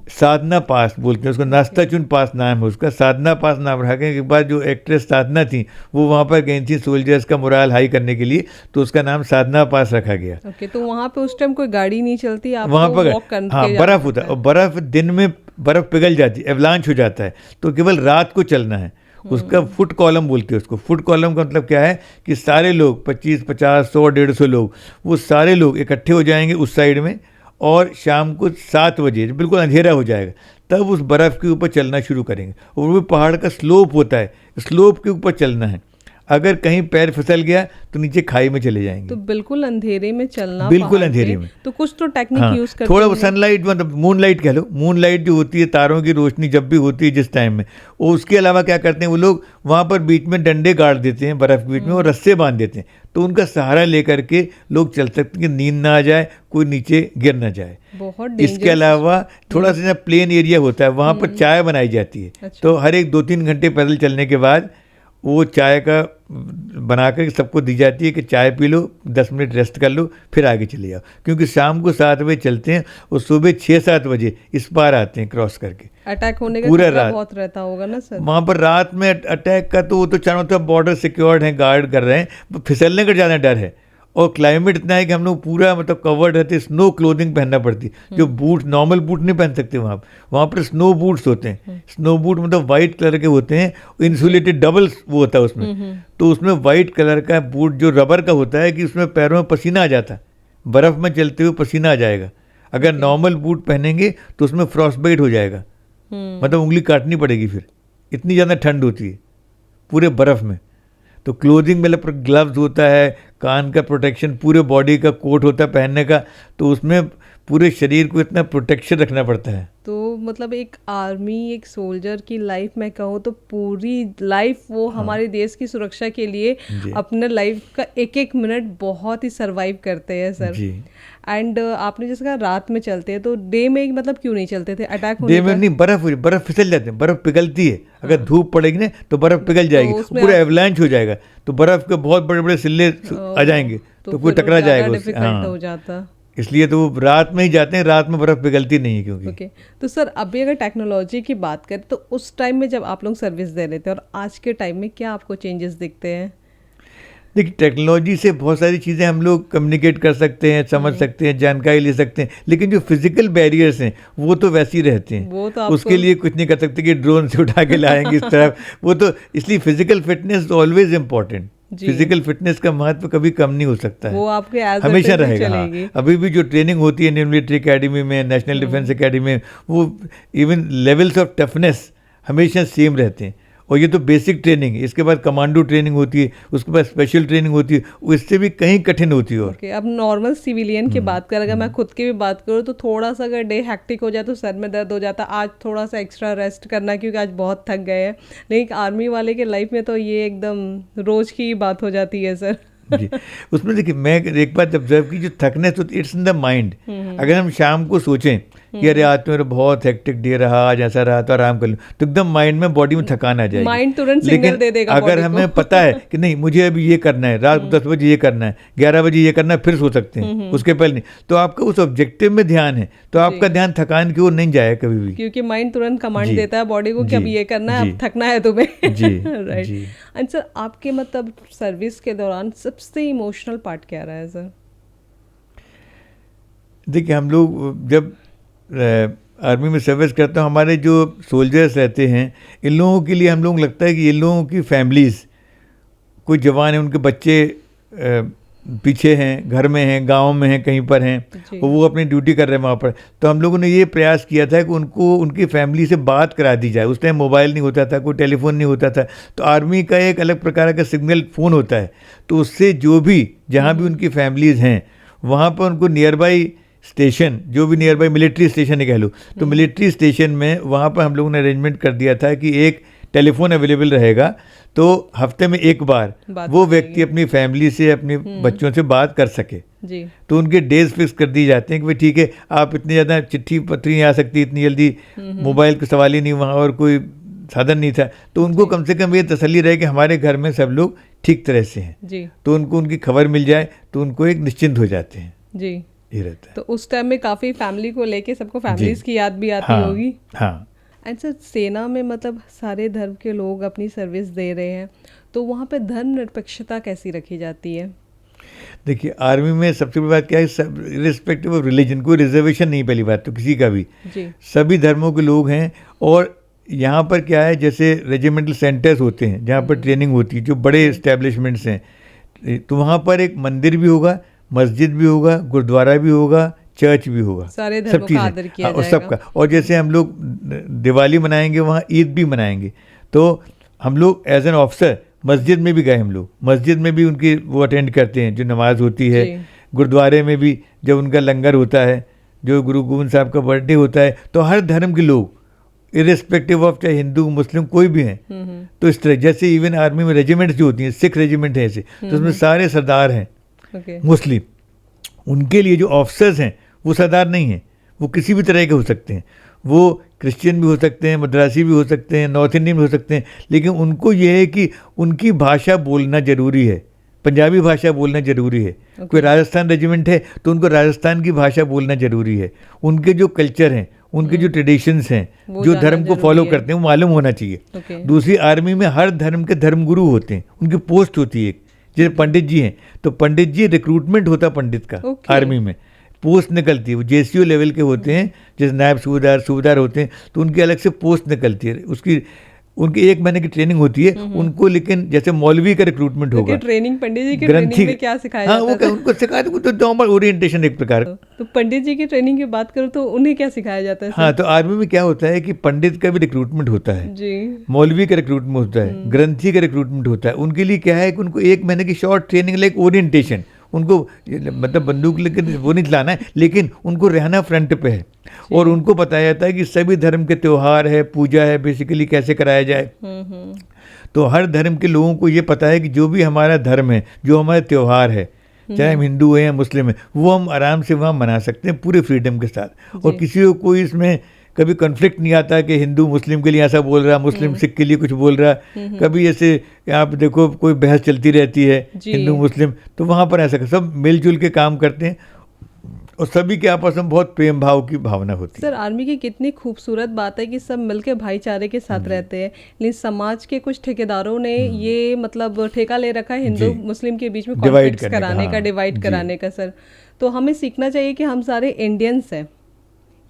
साधना पास बोलते हैं उसको, नाश्ता चुन पास नाम है उसका, साधना पास नाम रखने के बाद जो एक्ट्रेस साधना थी वो वहाँ पर गई थी सोल्जर्स का मोराल हाई करने के लिए, तो उसका नाम साधना पास रखा गया। ओके, तो वहाँ पे उस टाइम कोई गाड़ी नहीं चलती, आप वहाँ पर वॉक करके हाँ बर्फ़ होता है, और बर्फ़ दिन में बर्फ़ पिघल जाती है, एवलांच हो जाता है, तो केवल रात को चलना है। उसका फुट कॉलम बोलते हैं उसको। फुट कॉलम का मतलब क्या है कि सारे लोग 25, 50, 100, 150 लोग, वो सारे लोग इकट्ठे हो जाएंगे उस साइड में, और शाम को 7 बजे बिल्कुल अंधेरा हो जाएगा तब उस बर्फ़ के ऊपर चलना शुरू करेंगे। और वो पहाड़ का स्लोप होता है, स्लोप के ऊपर चलना है, अगर कहीं पैर फिसल गया तो नीचे खाई में चले जाएंगे। तो बिल्कुल अंधेरे में चलना, बिल्कुल अंधेरे में। तो कुछ तो टेक्निक यूज करते थोड़ा सनलाइट, मतलब मूनलाइट कह लो, मूनलाइट जो होती है, तारों की रोशनी जब भी होती है जिस टाइम में, और उसके अलावा क्या करते हैं वो लोग वहाँ पर बीच में डंडे गाड़ देते हैं बर्फ़ के बीच में और रस्से बांध देते हैं, तो उनका सहारा लेकर के लोग चल सकते हैं कि नींद ना आ जाए, कोई नीचे गिर ना जाए। बहुत इसके अलावा थोड़ा सा प्लेन एरिया होता है, वहाँ पर चाय बनाई जाती है। अच्छा। तो हर एक 2-3 घंटे पैदल चलने के बाद वो चाय का बना कर सबको दी जाती है कि चाय पी लो, 10 मिनट रेस्ट कर लो, फिर आगे चले जाओ, क्योंकि शाम को 7 बजे चलते हैं और सुबह 6-7 बजे इस पार आते हैं क्रॉस करके। अटैक होने का पूरा रात बहुत रहता होगा ना सर वहाँ पर रात में अटैक का, तो वो तो चारों तरफ बॉर्डर सिक्योर्ड है, गार्ड कर रहे हैं, फिसलने का ज़्यादा डर है। और क्लाइमेट इतना है कि हम लोग पूरा मतलब कवर्ड रहते, स्नो क्लोथिंग पहनना पड़ती, जो बूट, नॉर्मल बूट नहीं पहन सकते वहाँ पर स्नो बूट्स होते हैं। स्नो बूट मतलब वाइट कलर के होते हैं, इंसुलेटेड डबल वो होता है उसमें, तो उसमें वाइट कलर का बूट जो रबर का होता है कि उसमें पैरों में पसीना आ जाता है, बर्फ़ में चलते हुए पसीना आ जाएगा। अगर नॉर्मल बूट पहनेंगे तो उसमें फ्रॉस्टबाइट हो जाएगा, मतलब उंगली काटनी पड़ेगी, फिर इतनी ज़्यादा ठंड होती है पूरे बर्फ़ में। तो क्लोथिंग में ग्लव्स होता है, कान का प्रोटेक्शन, पूरे बॉडी का कोट होता है पहनने का, तो उसमें पूरे शरीर को इतना प्रोटेक्शन रखना पड़ता है। तो मतलब एक आर्मी, एक सोल्जर की लाइफ में कहूँ तो पूरी लाइफ वो हमारे देश की सुरक्षा के लिए अपने लाइफ का एक एक मिनट बहुत ही सरवाइव करते हैं सर जी। एंड आपने जैसे कहा रात में चलते हैं, तो डे में मतलब क्यों नहीं चलते थे? अटैक होने डे में नहीं, बर्फ़ फिसल जाते हैं, बर्फ़ पिघलती है, अगर धूप पड़ेगी ना तो बर्फ़ पिघल जाएगी, तो पूरा एवलांच हो जाएगा, तो बर्फ़ के बहुत बड़े बड़े सिल्ले आ जाएंगे, तो कोई टकरा जाएगा उससे। हाँ, हो जाता, इसलिए तो वो रात में ही जाते हैं, रात में बर्फ़ पिघलती नहीं है क्योंकि। ओके, तो सर अभी अगर टेक्नोलॉजी की बात करें तो उस टाइम में जब आप लोग सर्विस दे रहे थे और आज के टाइम में क्या आपको चेंजेस दिखते हैं? देखिए, टेक्नोलॉजी से बहुत सारी चीज़ें हम लोग कम्युनिकेट कर सकते हैं, समझ सकते हैं, जानकारी ले सकते हैं, लेकिन जो फिजिकल बैरियर्स हैं वो तो वैसे ही रहते हैं, वो तो उसके लिए कुछ नहीं कर सकते कि ड्रोन से उठा के लाएंगे इस तरफ, वो तो इसलिए physical fitness always important. Physical fitness का महत्व कभी कम नहीं हो सकता है, वो आपके हमेशा रहेगा। हाँ, अभी भी जो ट्रेनिंग होती है इंडियन मिलिट्री अकेडमी में, नेशनल डिफेंस अकेडमी में, वो इवन लेवल्स ऑफ टफनेस हमेशा सेम रहते हैं। और ये तो बेसिक ट्रेनिंग है, इसके बाद कमांडो ट्रेनिंग होती है, उसके बाद स्पेशल ट्रेनिंग होती है, उससे भी कहीं कठिन होती है। और अब नॉर्मल सिविलियन की बात करें, अगर मैं खुद की भी बात करूँ तो थोड़ा सा अगर डे हैक्टिक हो जाए तो सर में दर्द हो जाता, आज थोड़ा सा एक्स्ट्रा रेस्ट करना क्योंकि आज बहुत थक गए हैं, लेकिन आर्मी वाले के लाइफ में तो ये एकदम रोज की बात हो जाती है सर जी। उसमें देखिए, मैं एक बात ऑब्जर्व की, जो थकनेस होती है इट्स इन द माइंड। अगर हम शाम को सोचें कि अरे आज तो मेरा बहुत हेक्टिक डे रहा, आज ऐसा रहा, तो आराम कर लूँ, तो एकदम माइंड में, बॉडी में थकान आ जाएगी, माइंड तुरंत सिग्नल दे देगा। अगर हमें पता है कि नहीं मुझे अभी ये करना है, रात को 10 बजे ये करना है, 11 बजे ये करना है, फिर सो सकते हैं, उसके पहले नहीं, तो आपका उस ऑब्जेक्टिव में ध्यान है, तो आपका ध्यान थकान की ओर नहीं जाए कभी भी, क्योंकि माइंड तुरंत कमांड देता है बॉडी को कि अब ये करना है, अब थकना है तुम्हें। जी राइट। एंड सर आपके मतलब सर्विस के दौरान सबसे इमोशनल पार्ट क्या रहा है सर? देखिए, हम लोग जब आर्मी में सर्विस करते हैं, हमारे जो सोल्जर्स रहते हैं, इन लोगों के लिए हम लोग लगता है कि इन लोगों की फैमिलीज़, कोई जवान है उनके बच्चे पीछे हैं, घर में हैं, गांव में हैं, कहीं पर हैं, और वो अपनी ड्यूटी कर रहे हैं वहाँ पर। तो हम लोगों ने ये प्रयास किया था कि उनको उनकी फैमिली से बात करा दी जाए। उस टाइम मोबाइल नहीं होता था, कोई टेलीफोन नहीं होता था, तो आर्मी का एक अलग प्रकार का सिग्नल फ़ोन होता है, तो उससे जो भी जहाँ भी उनकी फैमिलीज़ हैं वहाँ पर उनको नियर बाई स्टेशन, जो भी नियर बाई मिलिट्री स्टेशन है कह लो, तो मिलिट्री स्टेशन में वहाँ पर हम लोगों ने अरेंजमेंट कर दिया था कि एक टेलीफोन अवेलेबल रहेगा, तो हफ्ते में एक बार वो व्यक्ति अपनी फैमिली से, अपने बच्चों से बात कर सके जी। तो उनके डेज फिक्स कर दिए जाते हैं कि भाई ठीक है, आप इतनी ज़्यादा चिट्ठी पत्री नहीं आ सकती इतनी जल्दी, मोबाइल का सवाल ही नहीं वहाँ और कोई साधन नहीं था, तो उनको कम से कम ये तसल्ली रहे कि हमारे घर में सब लोग ठीक तरह से हैं जी। तो उनको उनकी खबर मिल जाए तो उनको एक निश्चिंत हो जाते हैं जी। ये रहता है। तो उस टाइम में काफ़ी फैमिली को लेके सबको फैमिलीज की याद भी आती होगी। हाँ। एंड सर, सेना में मतलब सारे धर्म के लोग अपनी सर्विस दे रहे हैं, तो वहाँ पे धर्मनिरपेक्षता कैसी रखी जाती है? देखिए, आर्मी में सबसे बड़ी बात क्या है, सब रिस्पेक्टिव ऑफ रिलीजन, कोई रिजर्वेशन नहीं, पहली बात तो किसी का भी जी। सभी धर्मों के लोग हैं। और यहाँ पर क्या है, जैसे रेजिमेंटल सेंटर्स होते हैं जहाँ पर ट्रेनिंग होती है, जो बड़े इस्टेब्लिशमेंट्स हैं, तो वहाँ पर एक मंदिर भी होगा, मस्जिद भी होगा, गुरुद्वारा भी होगा, चर्च भी होगा, सारे धर्मों का आदर किया और जाएगा। सबका। और जैसे हम लोग दिवाली मनाएंगे वहाँ ईद भी मनाएंगे, तो हम लोग एज एन ऑफिसर मस्जिद में भी गए, हम लोग मस्जिद में भी उनकी वो अटेंड करते हैं जो नमाज होती है। गुरुद्वारे में भी जब उनका लंगर होता है, जो गुरु गोविंद साहब का बर्थडे होता है, तो हर धर्म के लोग इरिस्पेक्टिव ऑफ चाहे हिंदू मुस्लिम कोई भी हैं, तो इस तरह जैसे इवन आर्मी में रेजिमेंट्स जो होती हैं, सिख रेजिमेंट है ऐसे, तो उसमें सारे सरदार हैं मुस्लिम। उनके लिए जो ऑफिसर्स हैं वो सरदार नहीं हैं, वो किसी भी तरह के हो सकते हैं, वो क्रिश्चियन भी हो सकते हैं, मद्रासी भी हो सकते हैं, नॉर्थ इंडियन भी हो सकते हैं, लेकिन उनको ये है कि उनकी भाषा बोलना ज़रूरी है, पंजाबी भाषा बोलना ज़रूरी है। कोई राजस्थान रेजिमेंट है तो उनको राजस्थान की भाषा बोलना ज़रूरी है। उनके जो कल्चर हैं, उनके जो ट्रेडिशंस हैं, जो धर्म को फॉलो करते हैं, वो मालूम होना चाहिए। दूसरी, आर्मी में हर धर्म के धर्मगुरु होते हैं, उनकी पोस्ट होती है एक, जैसे पंडित जी हैं तो पंडित जी रिक्रूटमेंट होता है पंडित का, आर्मी में पोस्ट निकलती है, वो जेसीओ लेवल के होते हैं, जैसे नायब सूबेदार होते हैं, तो उनकी अलग से पोस्ट निकलती है, उसकी उनकी 1 महीने की ट्रेनिंग होती है उनको। लेकिन जैसे मौलवी का रिक्रूटमेंट होगा, ट्रेनिंग पंडित जी की ट्रेनिंग में क्या सिखाया जाता है? वो उनको सिखाते हैं, तो नॉर्मल ओरिएंटेशन एक प्रकार। तो पंडित जी की ट्रेनिंग की बात करूँ तो उन्हें क्या सिखाया जाता है? हाँ, तो आर्मी में क्या होता है कि पंडित का भी रिक्रूटमेंट होता है जी, मौलवी का रिक्रूटमेंट होता है, ग्रंथी का रिक्रूटमेंट होता है। उनके लिए क्या है कि उनको 1 महीने की शॉर्ट ट्रेनिंग, लाइक ओरिएंटेशन, उनको मतलब बंदूक लेकर वो नहीं चलाना है, लेकिन उनको रहना फ्रंट पे है, और उनको बताया जाता है कि सभी धर्म के त्यौहार है, पूजा है, बेसिकली कैसे कराया जाए। तो हर धर्म के लोगों को ये पता है कि जो भी हमारा धर्म है, जो हमारा त्यौहार है, चाहे हम हिंदू हैं या मुस्लिम हैं, वो हम आराम से वहाँ मना सकते हैं पूरे फ्रीडम के साथ, और किसी को कोई इसमें कभी कॉन्फ्लिक्ट नहीं आता कि हिंदू मुस्लिम के लिए ऐसा बोल रहा, मुस्लिम सिख के लिए कुछ बोल रहा। कभी ऐसे आप देखो कोई बहस चलती रहती है हिंदू मुस्लिम, तो वहाँ पर ऐसा सब मिलजुल के काम करते हैं, और सभी के आपस में बहुत प्रेम भाव की भावना होती है। सर, आर्मी की कितनी खूबसूरत बात है कि सब मिलके भाईचारे के साथ रहते हैं, लेकिन समाज के कुछ ठेकेदारों ने ये मतलब ठेका ले रखा है हिंदू मुस्लिम के बीच में कॉन्फ्लिक्ट कराने का, डिवाइड कराने का। सर, तो हमें सीखना चाहिए कि हम सारे इंडियंस हैं,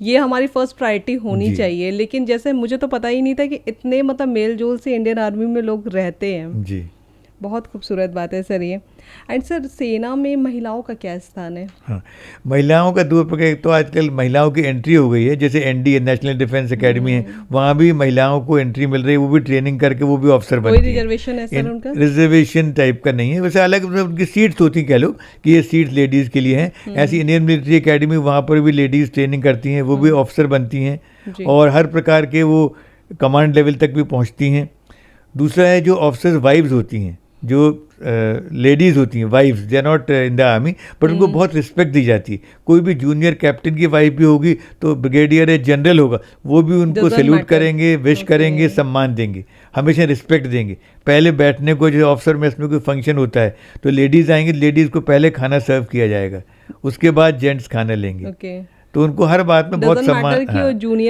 ये हमारी फर्स्ट प्रायोरिटी होनी चाहिए। लेकिन जैसे मुझे तो पता ही नहीं था कि इतने मतलब मेल जोल से इंडियन आर्मी में लोग रहते हैं जी। बहुत खूबसूरत बात है सर ये। एंड सर, सेना में महिलाओं का क्या स्थान है? हाँ, महिलाओं का 2 प्रकार, तो आजकल महिलाओं की एंट्री हो गई है, जैसे एनडीए नेशनल डिफेंस एकेडमी है, वहाँ भी महिलाओं को एंट्री मिल रही है, वो भी ट्रेनिंग करके वो भी ऑफिसर बनती है। कोई रिजर्वेशन है सर उनका? रिजर्वेशन टाइप का नहीं है, वैसे अलग उनकी सीट्स होती, कह लो कि ये सीट्स लेडीज़ के लिए हैं। ऐसी इंडियन मिलिट्री एकेडमी, वहाँ पर भी लेडीज़ ट्रेनिंग करती हैं, वो भी ऑफिसर बनती हैं, और हर प्रकार के वो कमांड लेवल तक भी पहुँचती हैं। दूसरा है जो ऑफिसर्स वाइव्स होती हैं, जो लेडीज़ होती हैं, wives, they are not in the army, but उनको बहुत रिस्पेक्ट दी जाती है। कोई भी जूनियर कैप्टन की वाइफ भी होगी तो ब्रिगेडियर या जनरल होगा, वो भी उनको सैल्यूट करेंगे, विश करेंगे, सम्मान देंगे, हमेशा रिस्पेक्ट देंगे। पहले बैठने को, जो ऑफिसर में इसमें कोई फंक्शन होता है तो लेडीज़ आएंगी, लेडीज़ को पहले खाना सर्व किया जाएगा, उसके बाद जेंट्स खाना लेंगे। तो उनको हर बात में बहुत सम्मान,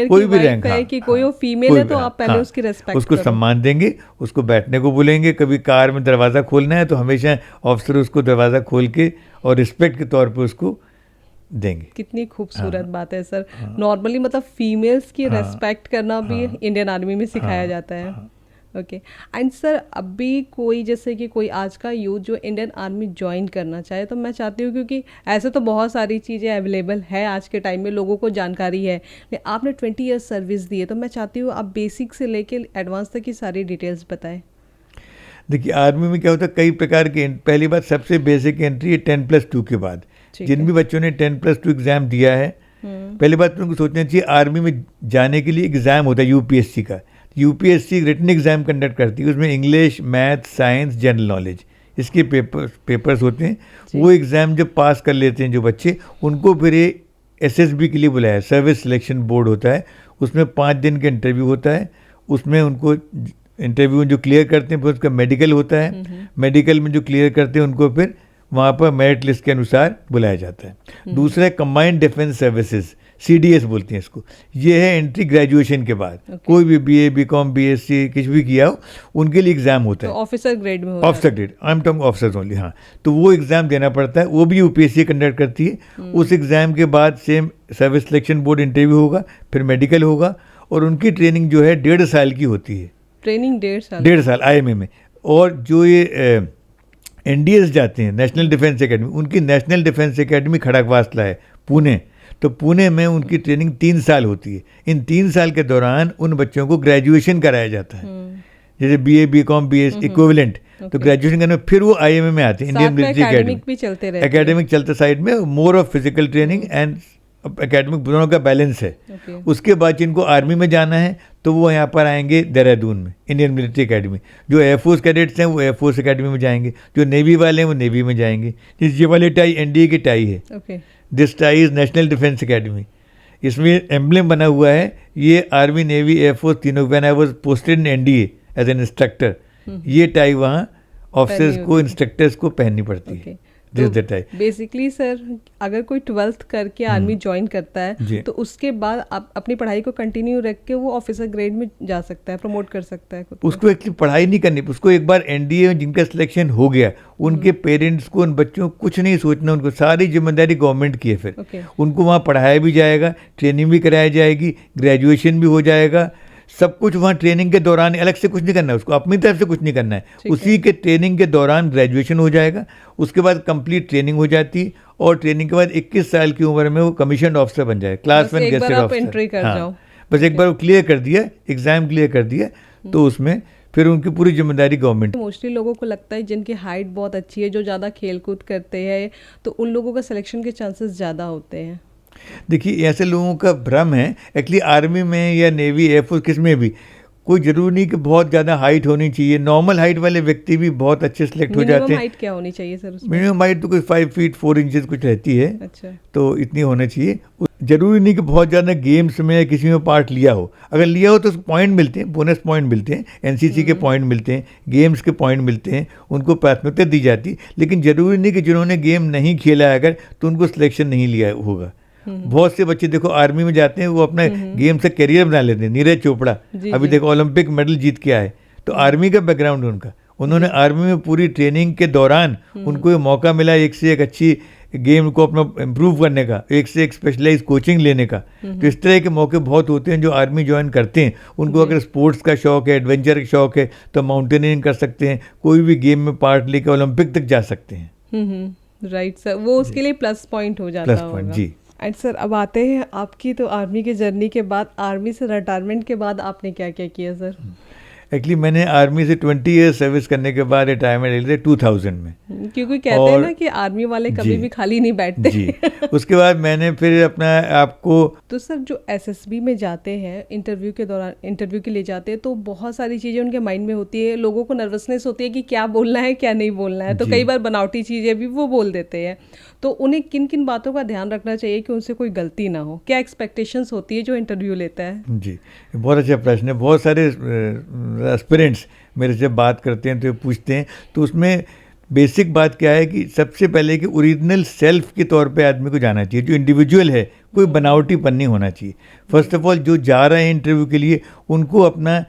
कोई भी रैंक है कि कोई फीमेल है तो आप पहले उसकी रिस्पेक्ट, उसको सम्मान देंगे, उसको बैठने को बोलेंगे। कभी कार में दरवाज़ा खोलना है तो हमेशा ऑफिसर उसको दरवाज़ा खोल के और रिस्पेक्ट के तौर पे उसको देंगे। कितनी खूबसूरत बात है सर। नॉर्मली मतलब फीमेल्स की रिस्पेक्ट करना भी इंडियन आर्मी में सिखाया जाता है। ओके। एंड सर, अभी कोई जैसे कि कोई आज का यूथ जो इंडियन आर्मी ज्वाइन करना चाहे, तो मैं चाहती हूँ, क्योंकि ऐसे तो बहुत सारी चीज़ें अवेलेबल है आज के टाइम में, लोगों को जानकारी है, लेकिन आपने 20 ईयर्स सर्विस दी है, तो मैं चाहती हूँ आप बेसिक से लेके एडवांस तक की सारी डिटेल्स बताएं। देखिए, आर्मी में क्या होता है, कई प्रकार की, पहली बात सबसे बेसिक एंट्री है 10+2 के बाद। जिन भी बच्चों ने 10+2 एग्जाम दिया है, पहली बात तो उनको सोचना चाहिए आर्मी में जाने के लिए एग्जाम होता है यूपीएससी का। यूपीएससी रिटन एग्जाम कंडक्ट करती है, उसमें English, math, science, general knowledge, इसके पेपर्स होते हैं। वो एग्ज़ाम जब पास कर लेते हैं जो बच्चे, उनको फिर एसएसबी के लिए बुलाया, सर्विस सिलेक्शन बोर्ड होता है, उसमें 5 दिन का इंटरव्यू होता है। उसमें उनको इंटरव्यू जो क्लियर करते हैं, फिर उसका मेडिकल होता है। मेडिकल में जो क्लियर करते हैं उनको फिर वहाँ पर मेरिट लिस्ट के अनुसार बुलाया जाता है। दूसरा है कंबाइंड डिफेंस सर्विसेज, CDS बोलते हैं इसको। ये है एंट्री ग्रेजुएशन के बाद। कोई भी BA, BCom, BSc कुछ भी किया हो, उनके लिए एग्जाम होता है। ऑफिसर ग्रेड में होता है। Officer grade, I am talking officers only. हाँ, तो वो एग्जाम देना पड़ता है, वो भी यूपीएससी कंडक्ट करती है। उस एग्जाम के बाद same service selection board interview होगा, फिर मेडिकल होगा, और उनकी ट्रेनिंग जो है 1.5 साल की होती है। ट्रेनिंग 1.5 साल IMA में। और जो ये NDS जाते हैं, नेशनल डिफेंस एकेडमी, उनकी नेशनल डिफेंस एकेडमी खड़गवासला है, पुणे। तो पुणे में उनकी ट्रेनिंग 3 साल होती है। इन 3 साल के दौरान उन बच्चों को ग्रेजुएशन कराया जाता है, जैसे BA, BCom, BS इक्विवेलेंट। तो ग्रेजुएशन करने में फिर वो IMA में आते हैं, इंडियन मिलिट्री एकेडमी। एकेडमिक चलते साइड में, more of physical training and academic, दोनों का बैलेंस है। उसके बाद जिनको आर्मी में जाना है तो वो यहाँ पर आएंगे देहरादून में, इंडियन मिलिट्री एकेडमी। जो एयरफोर्स कैडेट्स हैं वो एयरफोर्स एकेडमी में जाएंगे, जो नेवी वाले हैं वो नेवी में जाएंगे। ये वाले टाई NDA की टाई है, this tie is National Defence Academy. इसमें एम्ब्लेम बना हुआ है, ये आर्मी, नेवी, एयरफोर्स तीनों। When I was posted in NDA as an instructor, ये टाई वहाँ ऑफिसर्स को, इंस्ट्रक्टर्स को पहननी पड़ती है। बेसिकली सर, अगर कोई 12th करके आर्मी ज्वाइन करता है, तो उसके बाद आप अपनी पढ़ाई को कंटिन्यू रख के वो ऑफिसर ग्रेड में जा सकता है, प्रमोट कर सकता है। उसको एक्चुअली पढ़ाई नहीं करनी, उसको एक बार NDA में जिनका सिलेक्शन हो गया, उनके पेरेंट्स को, उन बच्चों को कुछ नहीं सोचना, उनको सारी जिम्मेदारी गवर्नमेंट की है। फिर उनको वहाँ पढ़ाया भी जाएगा, ट्रेनिंग भी कराई जाएगी, ग्रेजुएशन भी हो जाएगा, सब कुछ वहाँ ट्रेनिंग के दौरान। अलग से कुछ नहीं करना है उसको, अपनी तरफ से कुछ नहीं करना है। उसी के ट्रेनिंग के दौरान ग्रेजुएशन हो जाएगा, उसके बाद कंप्लीट ट्रेनिंग हो जाती, और ट्रेनिंग के बाद 21 साल की उम्र में वो कमीशन ऑफिसर बन जाए, क्लास 1 गेस्टेड ऑफिसर। हाँ, बस एक बार वो क्लियर कर दिया, एग्जाम क्लियर कर दिया, तो उसमें फिर उनकी पूरी जिम्मेदारी गवर्नमेंट। मोस्टली लोगों को लगता है जिनकी हाइट बहुत अच्छी है, जो ज़्यादा खेल कूद करते हैं, तो उन लोगों का सिलेक्शन के चांसेस ज़्यादा होते हैं। देखिए, ऐसे लोगों का भ्रम है। एक्चुअली आर्मी में या नेवी, एयरफोर्स, किस में भी कोई जरूरी नहीं कि बहुत ज़्यादा हाइट होनी चाहिए। नॉर्मल हाइट वाले व्यक्ति भी बहुत अच्छे सिलेक्ट हो जाते हैं। मिनिमम हाइट क्या होनी चाहिए सर? मिनिमम हाइट तो कोई 5 फीट 4 इंचेस कुछ रहती है। अच्छा। तो इतनी होना चाहिए। जरूरी नहीं कि बहुत ज़्यादा गेम्स में या किसी में पार्ट लिया हो। अगर लिया हो तो पॉइंट मिलते हैं, बोनस पॉइंट मिलते हैं, NCC के पॉइंट मिलते हैं, गेम्स के पॉइंट मिलते हैं, उनको प्राथमिकता दी जाती। लेकिन जरूरी नहीं कि जिन्होंने गेम नहीं खेला है अगर, तो उनको सिलेक्शन नहीं लिया होगा। बहुत से बच्चे देखो आर्मी में जाते हैं, वो अपना गेम से करियर बना लेते हैं। नीरज चोपड़ा अभी देखो ओलंपिक मेडल जीत के आए, तो आर्मी का बैकग्राउंड उनका, उन्होंने आर्मी में पूरी ट्रेनिंग के दौरान उनको ये मौका मिला एक से एक अच्छी गेम को अपना इम्प्रूव करने का, एक से एक स्पेशलाइज कोचिंग लेने का। तो इस तरह के मौके बहुत होते हैं जो आर्मी ज्वाइन करते हैं। उनको अगर स्पोर्ट्स का शौक है, एडवेंचर का शौक है, तो माउंटेनियरिंग कर सकते हैं, कोई भी गेम में पार्ट लेकर ओलंपिक तक जा सकते हैं। राइट सर, वो उसके लिए प्लस पॉइंट हो जाता है। प्लस पॉइंट, जी। एंड सर, अब आते हैं आपकी तो आर्मी की जर्नी के बाद, आर्मी से रिटायरमेंट के बाद आपने क्या क्या किया सर? एक्चुअली मैंने आर्मी से 20 ईयर्स सर्विस करने के बाद रिटायरमेंट ले ली 2000 में। क्योंकि कहते हैं ना कि आर्मी वाले कभी भी खाली नहीं बैठते। जी। उसके बाद मैंने फिर अपना आपको, तो सर जो SSB में जाते हैं, इंटरव्यू के दौरान इंटरव्यू के लिए जाते हैं, तो बहुत सारी चीज़ें उनके माइंड में होती है। लोगों को नर्वसनेस होती है कि क्या बोलना है क्या नहीं बोलना है, तो कई बार बनावटी चीज़ें भी वो बोल देते हैं। तो उन्हें किन किन बातों का ध्यान रखना चाहिए कि उनसे कोई गलती ना हो? क्या एक्सपेक्टेशंस होती है जो इंटरव्यू लेता है? जी, बहुत अच्छा प्रश्न है। बहुत सारे एस्पिरेंट्स मेरे से बात करते हैं तो पूछते हैं, तो उसमें बेसिक बात क्या है कि सबसे पहले कि ओरिजिनल सेल्फ के तौर पे आदमी को जाना चाहिए, जो इंडिविजुअल है, कोई बनावटीपन नहीं होना चाहिए। फर्स्ट ऑफ ऑल जो जा रहे हैं इंटरव्यू के लिए, उनको अपना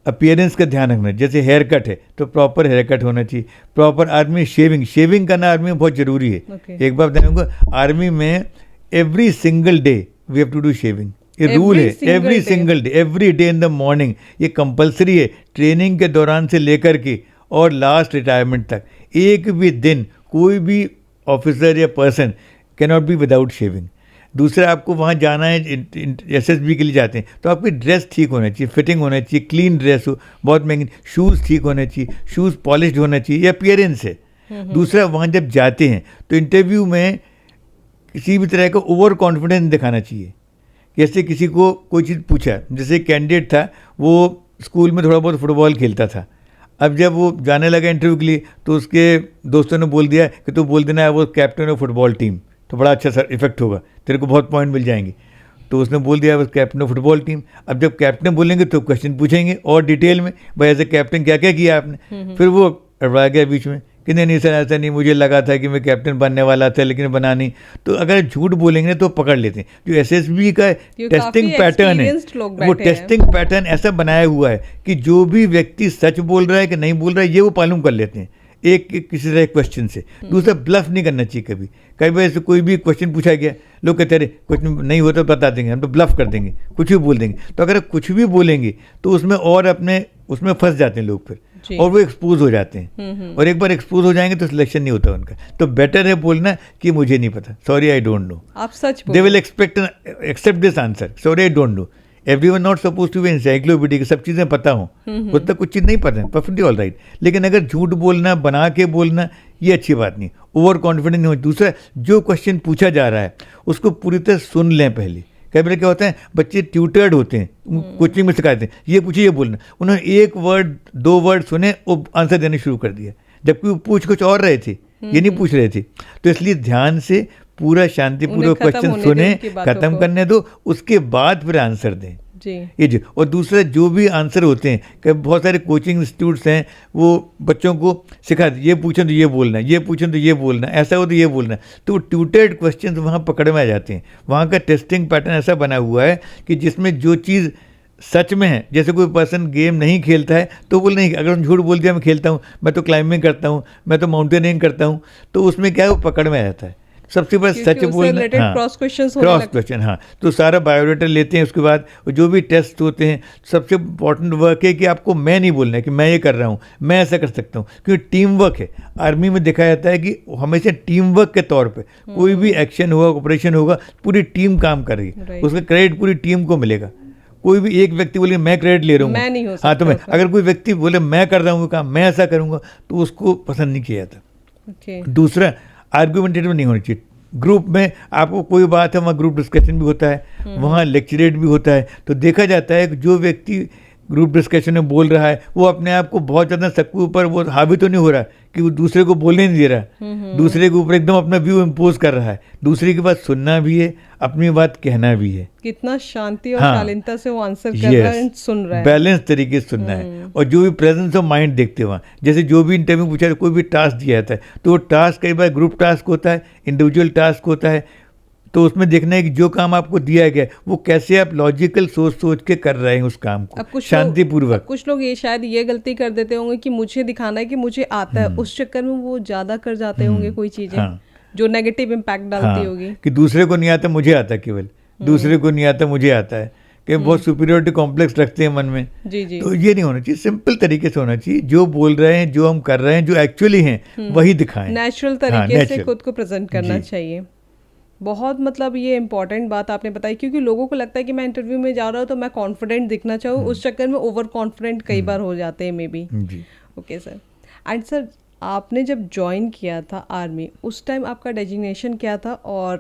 अपीयरेंस का ध्यान रखना है। जैसे हेयर कट है तो प्रॉपर हेयर कट होना चाहिए, प्रॉपर आर्मी शेविंग करना आर्मी में बहुत ज़रूरी है। एक बार बताऊँगा, आर्मी में every single day we have to do shaving. ये रूल है, every single day, every day in the morning, ये कंपलसरी है ट्रेनिंग के दौरान से लेकर के और लास्ट रिटायरमेंट तक। एक भी दिन कोई भी ऑफिसर या person can not be without shaving. दूसरा, आपको वहाँ जाना है, SSB के लिए जाते हैं तो आपकी ड्रेस ठीक होना चाहिए, फिटिंग होना चाहिए, क्लीन ड्रेस हो, बहुत महंगी, शूज़ ठीक होने चाहिए, शूज़ पॉलिश्ड होना चाहिए, ये अपीयरेंस है। दूसरा, वहाँ जब जाते हैं तो इंटरव्यू में किसी भी तरह का ओवर कॉन्फिडेंस दिखाना चाहिए। जैसे किसी को कोई चीज़ पूछा, जैसे कैंडिडेट था वो स्कूल में थोड़ा बहुत फुटबॉल खेलता था, अब जब वो जाने लगा इंटरव्यू के लिए तो उसके दोस्तों ने बोल दिया कि तू बोल देना है वो कैप्टन ऑफ फुटबॉल टीम, तो बड़ा अच्छा सर इफेक्ट होगा, तेरे को बहुत पॉइंट मिल जाएंगे। तो उसने बोल दिया बस कैप्टन ऑफ फुटबॉल टीम। अब जब कैप्टन बोलेंगे तो क्वेश्चन पूछेंगे और डिटेल में, भाई एज ए कैप्टन क्या क्या किया आपने। फिर वो अड़वा गया बीच में कि नहीं सर ऐसा नहीं, मुझे लगा था कि मैं कैप्टन बनने वाला था लेकिन बना नहीं। तो अगर झूठ बोलेंगे तो पकड़ लेते हैं। जो SSB का टेस्टिंग पैटर्न है, वो टेस्टिंग पैटर्न ऐसा बनाया हुआ है कि जो भी व्यक्ति सच बोल रहा है कि नहीं बोल रहा है ये वो मालूम कर लेते हैं एक किसी तरह क्वेश्चन से। दूसरा, ब्लफ नहीं करना चाहिए कभी। कई बार ऐसे कोई भी क्वेश्चन पूछा गया, लोग कहते हैं कुछ नहीं होता तो बता देंगे, हम तो ब्लफ कर देंगे, कुछ भी बोल देंगे। तो अगर कुछ भी बोलेंगे तो उसमें और अपने उसमें फंस जाते हैं लोग फिर, और वो एक्सपोज हो जाते हैं। और एक बार एक्सपोज हो जाएंगे तो सिलेक्शन नहीं होता उनका। तो बेटर है बोलना कि मुझे नहीं पता, सॉरी आई डोंट नो। आप सच they will accept this answer, sorry I don't know. Everyone not suppose to be encyclopedia की सब चीज़ें पता हों, उतना कुछ चीज़ नहीं पता है, परफेक्टली ऑल राइट। लेकिन अगर झूठ बोलना, बना के बोलना, ये अच्छी बात नहीं, ओवर कॉन्फिडेंट नहीं हो। दूसरा, जो क्वेश्चन पूछा जा रहा है उसको पूरी तरह सुन लें पहले। कई बार क्या होता है, बच्चे ट्यूटर्ड होते हैं, कोचिंग में सिखाते हैं ये पूछिए ये बोलना, उन्होंने एक वर्ड 2 वर्ड सुने वो आंसर देने शुरू कर दिया, जबकि वो पूछ कुछ और रहे थे, ये नहीं पूछ रहे थे। तो इसलिए ध्यान से पूरा शांतिपूर्वक क्वेश्चन सुने, खत्म करने दो, उसके बाद फिर आंसर दें ये जी। और दूसरा, जो भी आंसर होते हैं, कि बहुत सारे कोचिंग इंस्टीट्यूट्स हैं वो बच्चों को सिखाते, ये पूछें तो ये बोलना, ये पूछें तो ये बोलना, ऐसा हो तो ये बोलना। तो ट्यूटर्ड क्वेश्चन वहाँ पकड़ में आ जाते हैं। वहाँ का टेस्टिंग पैटर्न ऐसा बना हुआ है कि जिसमें जो चीज़ सच में है, जैसे कोई पर्सन गेम नहीं खेलता है तो बोल नहीं, अगर हम झूठ बोल दिया मैं खेलता हूँ, मैं तो क्लाइंबिंग करता हूँ, मैं तो माउंटेनियरिंग करता हूँ, तो उसमें क्या है वो पकड़ में आ जाता है। सबसे बड़ा सच बोलना, हाँ, क्रॉस क्वेश्चन, हाँ, तो सारा बायोडाटा लेते हैं। उसके बाद जो भी टेस्ट होते हैं, सबसे इंपॉर्टेंट वर्क है कि आपको मैं नहीं बोलना है कि मैं ये कर रहा हूँ, मैं ऐसा कर सकता हूँ, क्योंकि टीम वर्क है। आर्मी में देखा जाता है कि हमेशा टीम वर्क के तौर पे कोई भी एक्शन होगा, ऑपरेशन होगा, पूरी टीम काम कर रही है, उसका क्रेडिट पूरी टीम को मिलेगा। कोई भी एक व्यक्ति बोले मैं क्रेडिट ले रहा हूँ, मैं नहीं हो सकता, हाँ, तो मैं, अगर कोई व्यक्ति बोले मैं कर रहा हूँ काम, मैं ऐसा करूँगा, तो उसको पसंद नहीं किया जाता। दूसरा, आर्गुमेंटेटिव नहीं होनी चाहिए। ग्रुप में आपको कोई बात है, वहाँ ग्रुप डिस्कशन भी होता है, वहाँ लेक्चरेट भी होता है। तो देखा जाता है कि जो व्यक्ति ग्रुप डिस्कशन में बोल रहा है वो अपने आप को बहुत ज़्यादा सबके ऊपर वो हावी तो नहीं हो रहा कि वो दूसरे को बोलने नहीं दे रहा, दूसरे के ऊपर एकदम अपना व्यू इम्पोज कर रहा है। दूसरे की बात सुनना भी है, अपनी बात कहना भी है। कितना शांति और शालीनता से वो आंसर कर रहा है, सुन रहा है, बैलेंस तरीके से सुनना है। और जो भी प्रेजेंस ऑफ माइंड देखते हैं वहाँ, जैसे जो भी इंटरव्यू पूछा कोई भी टास्क दिया जाता है तो वो टास्क कई बार ग्रुप टास्क होता है, इंडिविजुअल टास्क होता है, तो उसमें देखना है कि जो काम आपको दिया गया वो कैसे आप लॉजिकल सोच के कर रहे हैं उस काम को शांतिपूर्वक। कुछ लोग ये शायद ये गलती कर देते होंगे कि मुझे दिखाना है कि मुझे आता है, उस चक्कर में वो ज़्यादा कर जाते होंगे कोई चीज़ें, जो नेगेटिव इम्पैक्ट डालती होगी कि दूसरे को नहीं आता मुझे आता, केवल दूसरे को नहीं आता मुझे आता है, कि बहुत सुपीरियरिटी कॉम्प्लेक्स रखते हैं मन में। जी। तो ये नहीं होना चाहिए, सिंपल तरीके से होना चाहिए। जो बोल रहे हैं, जो हम कर रहे हैं, जो एक्चुअली हैं वही दिखाएं, नेचुरल तरीके से खुद को प्रेजेंट करना चाहिए। बहुत मतलब ये इंपॉर्टेंट बात आपने बताई, क्योंकि लोगों को लगता है कि मैं इंटरव्यू में जा रहा हूँ तो मैं कॉन्फिडेंट दिखना चाहूँ, उस चक्कर में ओवर कॉन्फिडेंट कई बार हो जाते हैं may be. Okay sir. And sir, आपने जब ज्वाइन किया था आर्मी, उस टाइम आपका डेजिग्नेशन क्या था और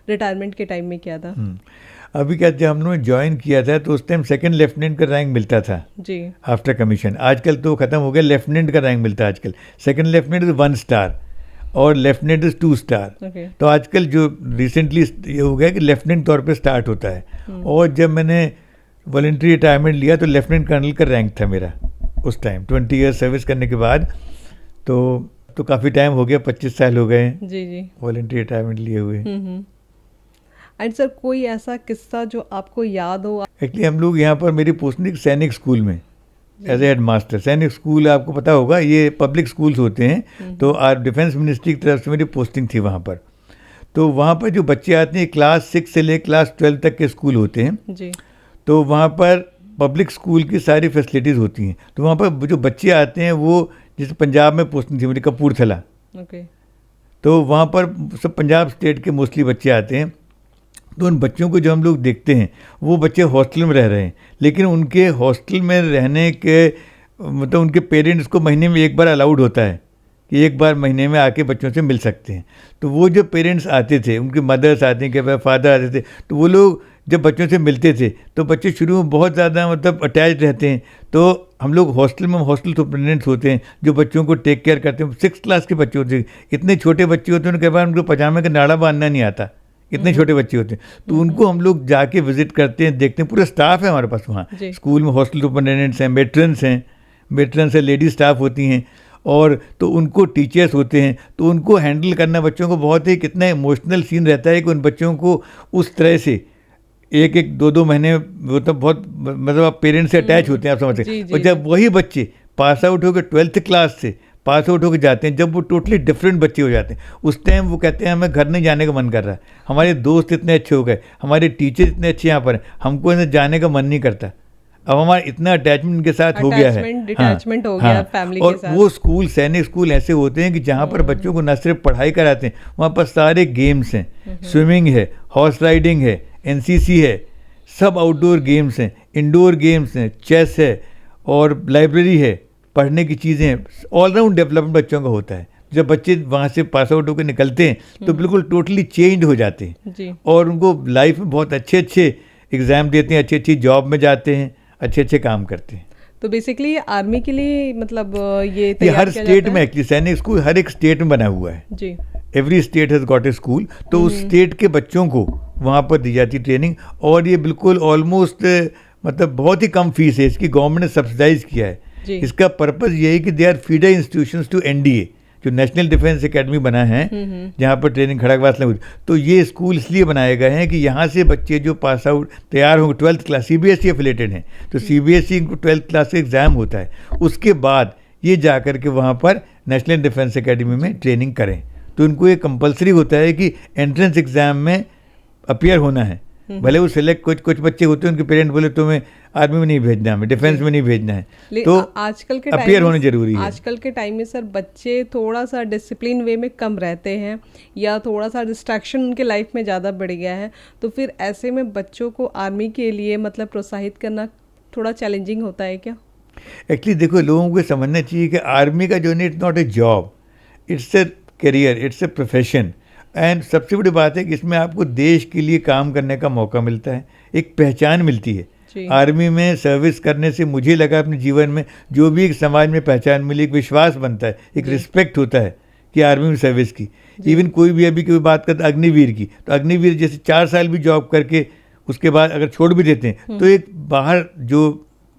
रिटायरमेंट के टाइम में क्या था? अभी क्या, जब हम लोगों ने ज्वाइन किया था तो उस टाइम 2nd लेफ्टिनेंट का रैंक मिलता था जी, आफ्टर कमीशन। आजकल तो ख़त्म हो गया, लेफ्टिनेंट का रैंक मिलता है आजकल। 2nd लेफ्टिनेंट इज 1 स्टार और लेफ्टिनेंट इज 2 स्टार। तो आजकल जो रिसेंटली ये हो गया कि लेफ्टिनेंट तौर पे स्टार्ट होता है। और जब मैंने वॉलंटरी रिटायरमेंट लिया तो लेफ्टिनेंट कर्नल का रैंक था मेरा उस टाइम। 20 ईयर्स सर्विस करने के बाद तो काफ़ी टाइम हो गया, 25 साल हो गए जी वॉलंटरी रिटायरमेंट लिए हुए। एंड सर, कोई ऐसा किस्सा जो आपको याद हो? एक्चुअली हम लोग यहाँ पर, मेरी पोस्टिंग सैनिक स्कूल में एज ए हेड मास्टर। सैनिक स्कूल आपको पता होगा, ये पब्लिक स्कूल्स होते हैं, तो डिफेंस मिनिस्ट्री की तरफ से मेरी पोस्टिंग थी वहाँ पर। तो वहाँ पर जो बच्चे आते हैं क्लास 6 से ले क्लास 12 तक के स्कूल होते हैं जी। तो वहाँ पर पब्लिक स्कूल की सारी फैसिलिटीज़ होती हैं। तो वहाँ पर जो बच्चे आते हैं वो जैसे पंजाब में पोस्टिंग थी मेरी कपूरथला, तो वहाँ पर सब पंजाब स्टेट के मोस्टली बच्चे आते हैं। तो उन बच्चों को जो हम लोग देखते हैं वो बच्चे हॉस्टल में रह रहे हैं, लेकिन उनके हॉस्टल में रहने के मतलब उनके पेरेंट्स को महीने में एक बार अलाउड होता है कि एक बार महीने में आके बच्चों से मिल सकते हैं। तो वो जो पेरेंट्स आते थे, उनके मदर्स आते हैं कि फादर आते थे, तो वो लोग जब बच्चों से मिलते थे तो बच्चे शुरू में बहुत ज़्यादा मतलब अटैच रहते हैं। तो हम लोग हॉस्टल सुपरिटेंडेंट्स होते हैं जो बच्चों को टेक केयर करते हैं। 6th क्लास के बच्चे होते हैं, इतने छोटे बच्चे होते हैं, कई बार उनको पजामे का नाड़ा बांधना नहीं आता, इतने छोटे बच्चे होते हैं। तो उनको हम लोग जाके विजिट करते हैं, देखते हैं। पूरा स्टाफ है हमारे पास वहाँ स्कूल में, हॉस्टल सुपरिटेंडेंट्स हैं, मेट्रन्स हैं, लेडी स्टाफ होती हैं, और तो उनको टीचर्स होते हैं। तो उनको हैंडल करना बच्चों को बहुत ही कितना इमोशनल सीन रहता है कि उन बच्चों को उस तरह से एक 2 महीने वो तो बहुत मतलब आप पेरेंट्स से अटैच होते हैं, आप समझते हैं। और जब वही बच्चे पास आउट होकर 12th क्लास से पास आउट होकर जाते हैं, जब वो टोटली डिफरेंट बच्चे हो जाते हैं, उस टाइम वो कहते हैं हमें घर नहीं जाने का मन कर रहा है, हमारे दोस्त इतने अच्छे हो गए, हमारे टीचर इतने अच्छे यहाँ पर हैं, हमको इन्हें जाने का मन नहीं करता। अब हमारा इतना अटैचमेंट इनके साथ हो गया है, डिटैचमेंट हो गया फैमिली के साथ। और वो स्कूल, सैनिक स्कूल ऐसे होते हैं कि जहाँ पर बच्चों को न सिर्फ पढ़ाई कराते हैं, वहाँ पर सारे गेम्स हैं, स्विमिंग है, हॉर्स राइडिंग है, NCC है, सब आउटडोर गेम्स हैं, इंडोर गेम्स हैं, चेस है, और लाइब्रेरी है, पढ़ने की चीज़ें हैं। ऑलराउंड डेवलपमेंट बच्चों का होता है। जब बच्चे वहाँ से पास आउट होकर निकलते हैं तो बिल्कुल टोटली चेंज हो जाते हैं, और उनको लाइफ में बहुत अच्छे एग्ज़ाम देते हैं, अच्छी अच्छी जॉब में जाते हैं, अच्छे काम करते हैं। तो बेसिकली आर्मी के लिए मतलब ये हर स्टेट में एक्चुअली सैनिक स्कूल हर एक स्टेट में बना हुआ है जी। Every state has got a school. तो उस स्टेट के बच्चों को वहाँ पर दी जाती ट्रेनिंग, और ये बिल्कुल ऑलमोस्ट मतलब बहुत ही कम फीस है इसकी, गवर्नमेंट ने सब्सिडाइज किया है। इसका पर्पज़ ये है कि they are feeder institutions to NDA, जो नेशनल डिफेंस एकेडमी बना है, जहाँ पर ट्रेनिंग खड़गवास में हुई। तो ये स्कूल इसलिए बनाए गए हैं कि यहाँ से बच्चे जो पास आउट तैयार होंगे 12th क्लास, CBSE एफिलेटेड हैं, तो CBSE इनको 12th क्लास से एग्ज़ाम होता है, उसके बाद ये जा कर के वहाँ पर नेशनल डिफेंस एकेडमी में ट्रेनिंग करें। तो इनको ये कंपलसरी होता है कि एंट्रेंस एग्ज़ाम में अपीयर होना है। भले वो सिलेक्ट कुछ बच्चे होते हैं, उनके पेरेंट बोले तुम्हें आर्मी में नहीं भेजना है, हमें डिफेंस में नहीं भेजना है, तो आजकल के अपीयर होने जरूरी है। आजकल के टाइम में सर बच्चे थोड़ा सा डिसिप्लिन वे में कम रहते हैं, या थोड़ा सा डिस्ट्रैक्शन उनके लाइफ में ज़्यादा बढ़ गया है, तो फिर ऐसे में बच्चों को आर्मी के लिए मतलब प्रोत्साहित करना थोड़ा चैलेंजिंग होता है क्या? एक्चुअली देखो, लोगों को समझना चाहिए कि आर्मी का जो है it's not a job, it's a career, it's a profession. And सबसे बड़ी बात है कि इसमें आपको देश के लिए काम करने का मौका मिलता है, एक पहचान मिलती है। आर्मी में सर्विस करने से मुझे लगा अपने जीवन में जो भी एक समाज में पहचान मिली, एक विश्वास बनता है, एक रिस्पेक्ट होता है कि आर्मी में सर्विस की। इवन कोई भी अभी कोई बात करता है अग्निवीर की, तो अग्निवीर जैसे 4 साल भी जॉब करके उसके बाद अगर छोड़ भी देते हैं, तो एक बाहर जो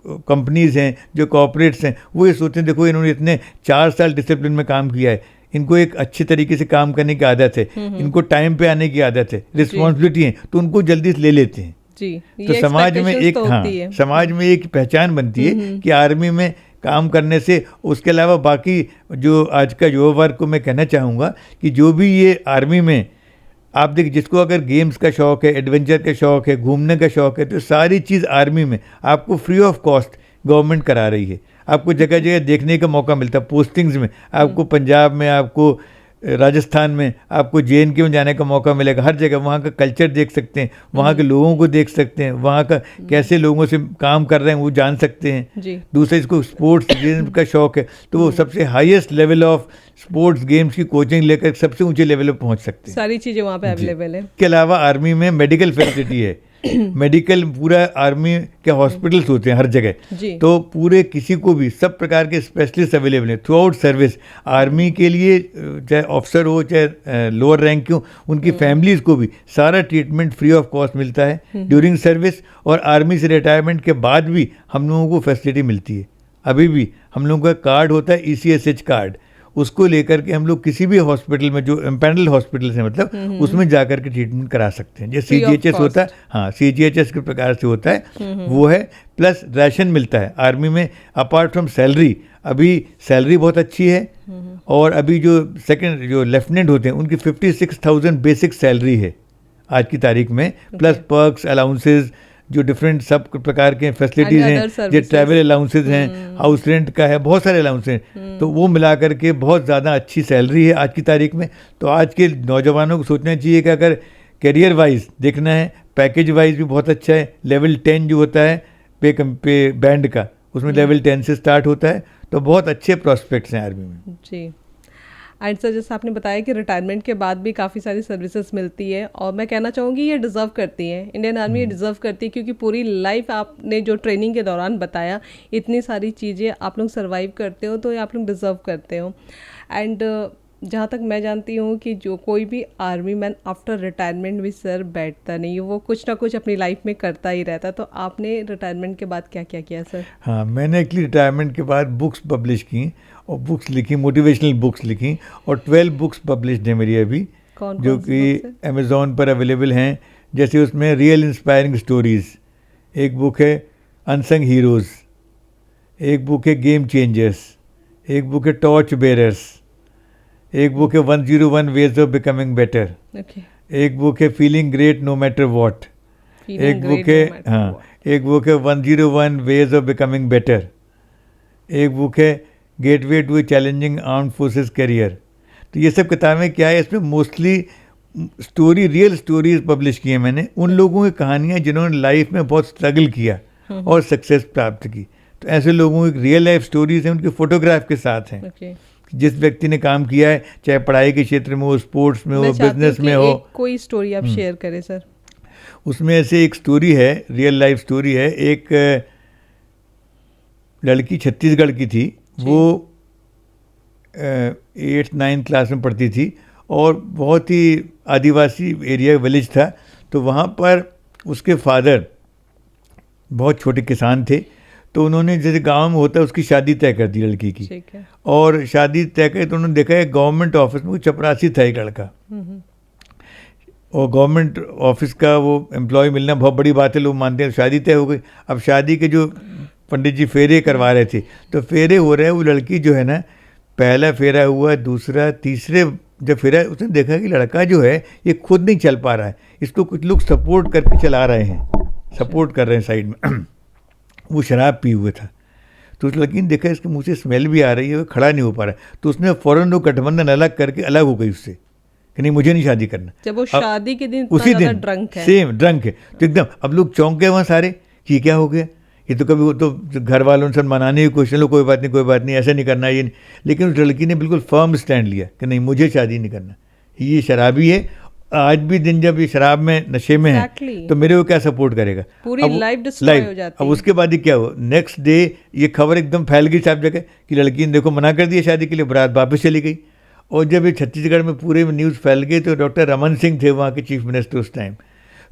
कंपनीज़ हैं, जो कॉर्पोरेट्स हैं, वो ये सोचते हैं देखो इन्होंने इतने 4 साल डिसिप्लिन में काम किया है, इनको एक अच्छे तरीके से काम करने की आदत है, इनको टाइम पे आने की आदत है, रिस्पॉन्सिबिलिटी है, तो उनको जल्दी से ले लेते हैं जी। तो समाज में एक समाज में एक पहचान बनती है कि आर्मी में काम करने से। उसके अलावा बाकी जो आज का युवा वर्ग को मैं कहना चाहूँगा कि जो भी ये आर्मी में आप देखिए, जिसको अगर गेम्स का शौक़ है, एडवेंचर का शौक़ है, घूमने का शौक़ है, तो सारी चीज़ आर्मी में आपको फ्री ऑफ कॉस्ट गवर्नमेंट करा रही है। आपको जगह जगह देखने का मौका मिलता है, पोस्टिंग्स में आपको पंजाब में, आपको राजस्थान में, आपको JNK में जाने का मौका मिलेगा। हर जगह वहाँ का कल्चर देख सकते हैं, वहाँ के लोगों को देख सकते हैं, वहाँ का कैसे लोगों से काम कर रहे हैं वो जान सकते हैं। दूसरा, इसको स्पोर्ट्स गेम्स का शौक़ है, तो वो सबसे highest level of sports games की कोचिंग लेकर सबसे ऊंचे लेवल पर पहुँच सकते हैं। सारी चीज़ें वहाँ पे अवेलेबल है। इसके अलावा आर्मी में मेडिकल फैसिलिटी है, मेडिकल पूरा आर्मी के हॉस्पिटल्स होते हैं हर जगह, तो पूरे किसी को भी सब प्रकार के स्पेशलिस्ट अवेलेबल हैं थ्रू आउट सर्विस। आर्मी के लिए चाहे ऑफिसर हो चाहे लोअर रैंक हो, उनकी फैमिलीज़ को भी सारा ट्रीटमेंट फ्री ऑफ कॉस्ट मिलता है ड्यूरिंग सर्विस। और आर्मी से रिटायरमेंट के बाद भी हम लोगों को फैसिलिटी मिलती है। अभी भी हम लोगों का कार्ड होता है ECSH कार्ड, उसको लेकर के हम लोग किसी भी हॉस्पिटल में जो एम्पैनल्ड हॉस्पिटल्स हैं मतलब उसमें जाकर के ट्रीटमेंट करा सकते हैं। जैसे CGHS होता है, हाँ CGHS के प्रकार से होता है वो है। प्लस राशन मिलता है आर्मी में, अपार्ट फ्रॉम सैलरी अभी सैलरी बहुत अच्छी है, और अभी जो सेकंड जो लेफ्टिनेंट होते हैं उनकी 56,000 बेसिक सैलरी है आज की तारीख में, प्लस पर्क्स, अलाउंसेज, जो डिफरेंट सब प्रकार के फैसिलिटीज़ हैं, जो ट्रैवल अलाउंसेज हैं, हाउस रेंट का है, बहुत सारे अलाउंस हैं, तो वो मिला करके बहुत ज़्यादा अच्छी सैलरी है आज की तारीख में। तो आज के नौजवानों को सोचना चाहिए कि अगर करियर वाइज देखना है, पैकेज वाइज भी बहुत अच्छा है। लेवल 10 जो होता है पे बैंड का, उसमें लेवल 10 से स्टार्ट होता है, तो बहुत अच्छे प्रोस्पेक्ट्स हैं आर्मी में जी। एंड सर, जैसे आपने बताया कि रिटायरमेंट के बाद भी काफ़ी सारी सर्विसेज मिलती है, और मैं कहना चाहूँगी ये डिज़र्व करती है, इंडियन आर्मी ये डिज़र्व करती है, क्योंकि पूरी लाइफ आपने जो ट्रेनिंग के दौरान बताया, इतनी सारी चीज़ें आप लोग सर्वाइव करते हो, तो ये आप लोग डिज़र्व करते हो। एंड जहाँ तक मैं जानती हूँ कि जो कोई भी आर्मी मैन आफ्टर रिटायरमेंट भी सर बैठता नहीं है, वो कुछ ना कुछ अपनी लाइफ में करता ही रहता। तो आपने रिटायरमेंट के बाद क्या क्या किया सर? हाँ, मैंने एक्चुअली रिटायरमेंट के बाद बुक्स पब्लिश की और बुक्स लिखी, मोटिवेशनल बुक्स लिखी, और 12 बुक्स पब्लिश्ड है मेरी अभी, जो कि अमेज़ॉन पर अवेलेबल हैं। जैसे उसमें रियल इंस्पायरिंग स्टोरीज़ एक बुक है, अनसंग हीरोज़ एक बुक है, गेम चेंजर्स एक बुक है, टॉर्च बेरर्स एक बुक है, 101 वेज ऑफ बिकमिंग बेटर, एक बुक है, feeling great no matter what, एक बुक है, हाँ, एक बुक है 101 वेज ऑफ बिकमिंग बेटर, एक बुक है, gateway to a challenging armed forces career. तो ये सब किताबें क्या है, इसमें mostly story, real stories publish की हैं मैंने, उन लोगों की कहानियाँ जिन्होंने लाइफ में बहुत स्ट्रगल किया और सक्सेस प्राप्त की। तो ऐसे लोगों की रियल लाइफ स्टोरीज हैं, उनके फोटोग्राफ के साथ हैं। जिस व्यक्ति ने काम किया है, चाहे पढ़ाई के क्षेत्र में हो, स्पोर्ट्स में हो, बिजनेस में हो, कोई स्टोरी आप शेयर करें सर। उसमें ऐसे एक स्टोरी है, रियल लाइफ स्टोरी है। एक लड़की छत्तीसगढ़ की थी, वो 8th-9th क्लास में पढ़ती थी, और बहुत ही आदिवासी एरिया विलेज था। तो वहाँ पर उसके फादर बहुत छोटे किसान थे, तो उन्होंने, जैसे गांव में होता है, उसकी शादी तय कर दी लड़की की। और शादी तय करी तो उन्होंने देखा है गवर्नमेंट ऑफिस में चपरासी था एक लड़का, और गवर्नमेंट ऑफिस का वो एम्प्लॉय मिलना बहुत बड़ी बात है, लोग मानते हैं। शादी तय हो गई। अब शादी के जो पंडित जी फेरे करवा रहे थे, तो फेरे हो रहे हैं, वो लड़की जो है ना, पहला फेरा हुआ, दूसरा, तीसरे जब फेरा, उसने देखा कि लड़का जो है ये खुद नहीं चल पा रहा है, इसको कुछ लोग सपोर्ट करके चला रहे हैं, सपोर्ट कर रहे हैं साइड में। वो शराब पी हुए था, तो उस लड़की ने देखा इसके मुँह से स्मेल भी आ रही है, वो खड़ा नहीं हो पा रहा है, तो उसने फ़ौरन वो गठबंधन अलग करके अलग हो गई उससे कि नहीं, मुझे नहीं शादी करना। जब वो शादी के दिन उसी दिन ड्रंक है, सेम ड्रंक है, तो एकदम अब लोग चौंक गए वहाँ सारे कि क्या हो गया। ये तो कभी, वो तो घर वालों से मनाने की कोशिश, लो कोई बात नहीं, कोई बात नहीं, ऐसा नहीं करना, ये नहीं। लेकिन उस लड़की ने बिल्कुल फर्म स्टैंड लिया कि नहीं, मुझे शादी नहीं करना, ये शराबी है। आज भी दिन जब ये शराब में, नशे में है, तो मेरे को क्या सपोर्ट करेगा, पूरी लाइफ डिस्ट्रॉय हो जाती है। अब उसके बाद ही क्या हुआ, नेक्स्ट डे ये खबर एकदम फैल गई सब जगह कि लड़की ने देखो मना कर दिया शादी के लिए, बारात वापस चली गई। और जब ये छत्तीसगढ़ में पूरे में न्यूज़ फैल गई, तो डॉक्टर रमन सिंह थे वहाँ के चीफ मिनिस्टर उस टाइम,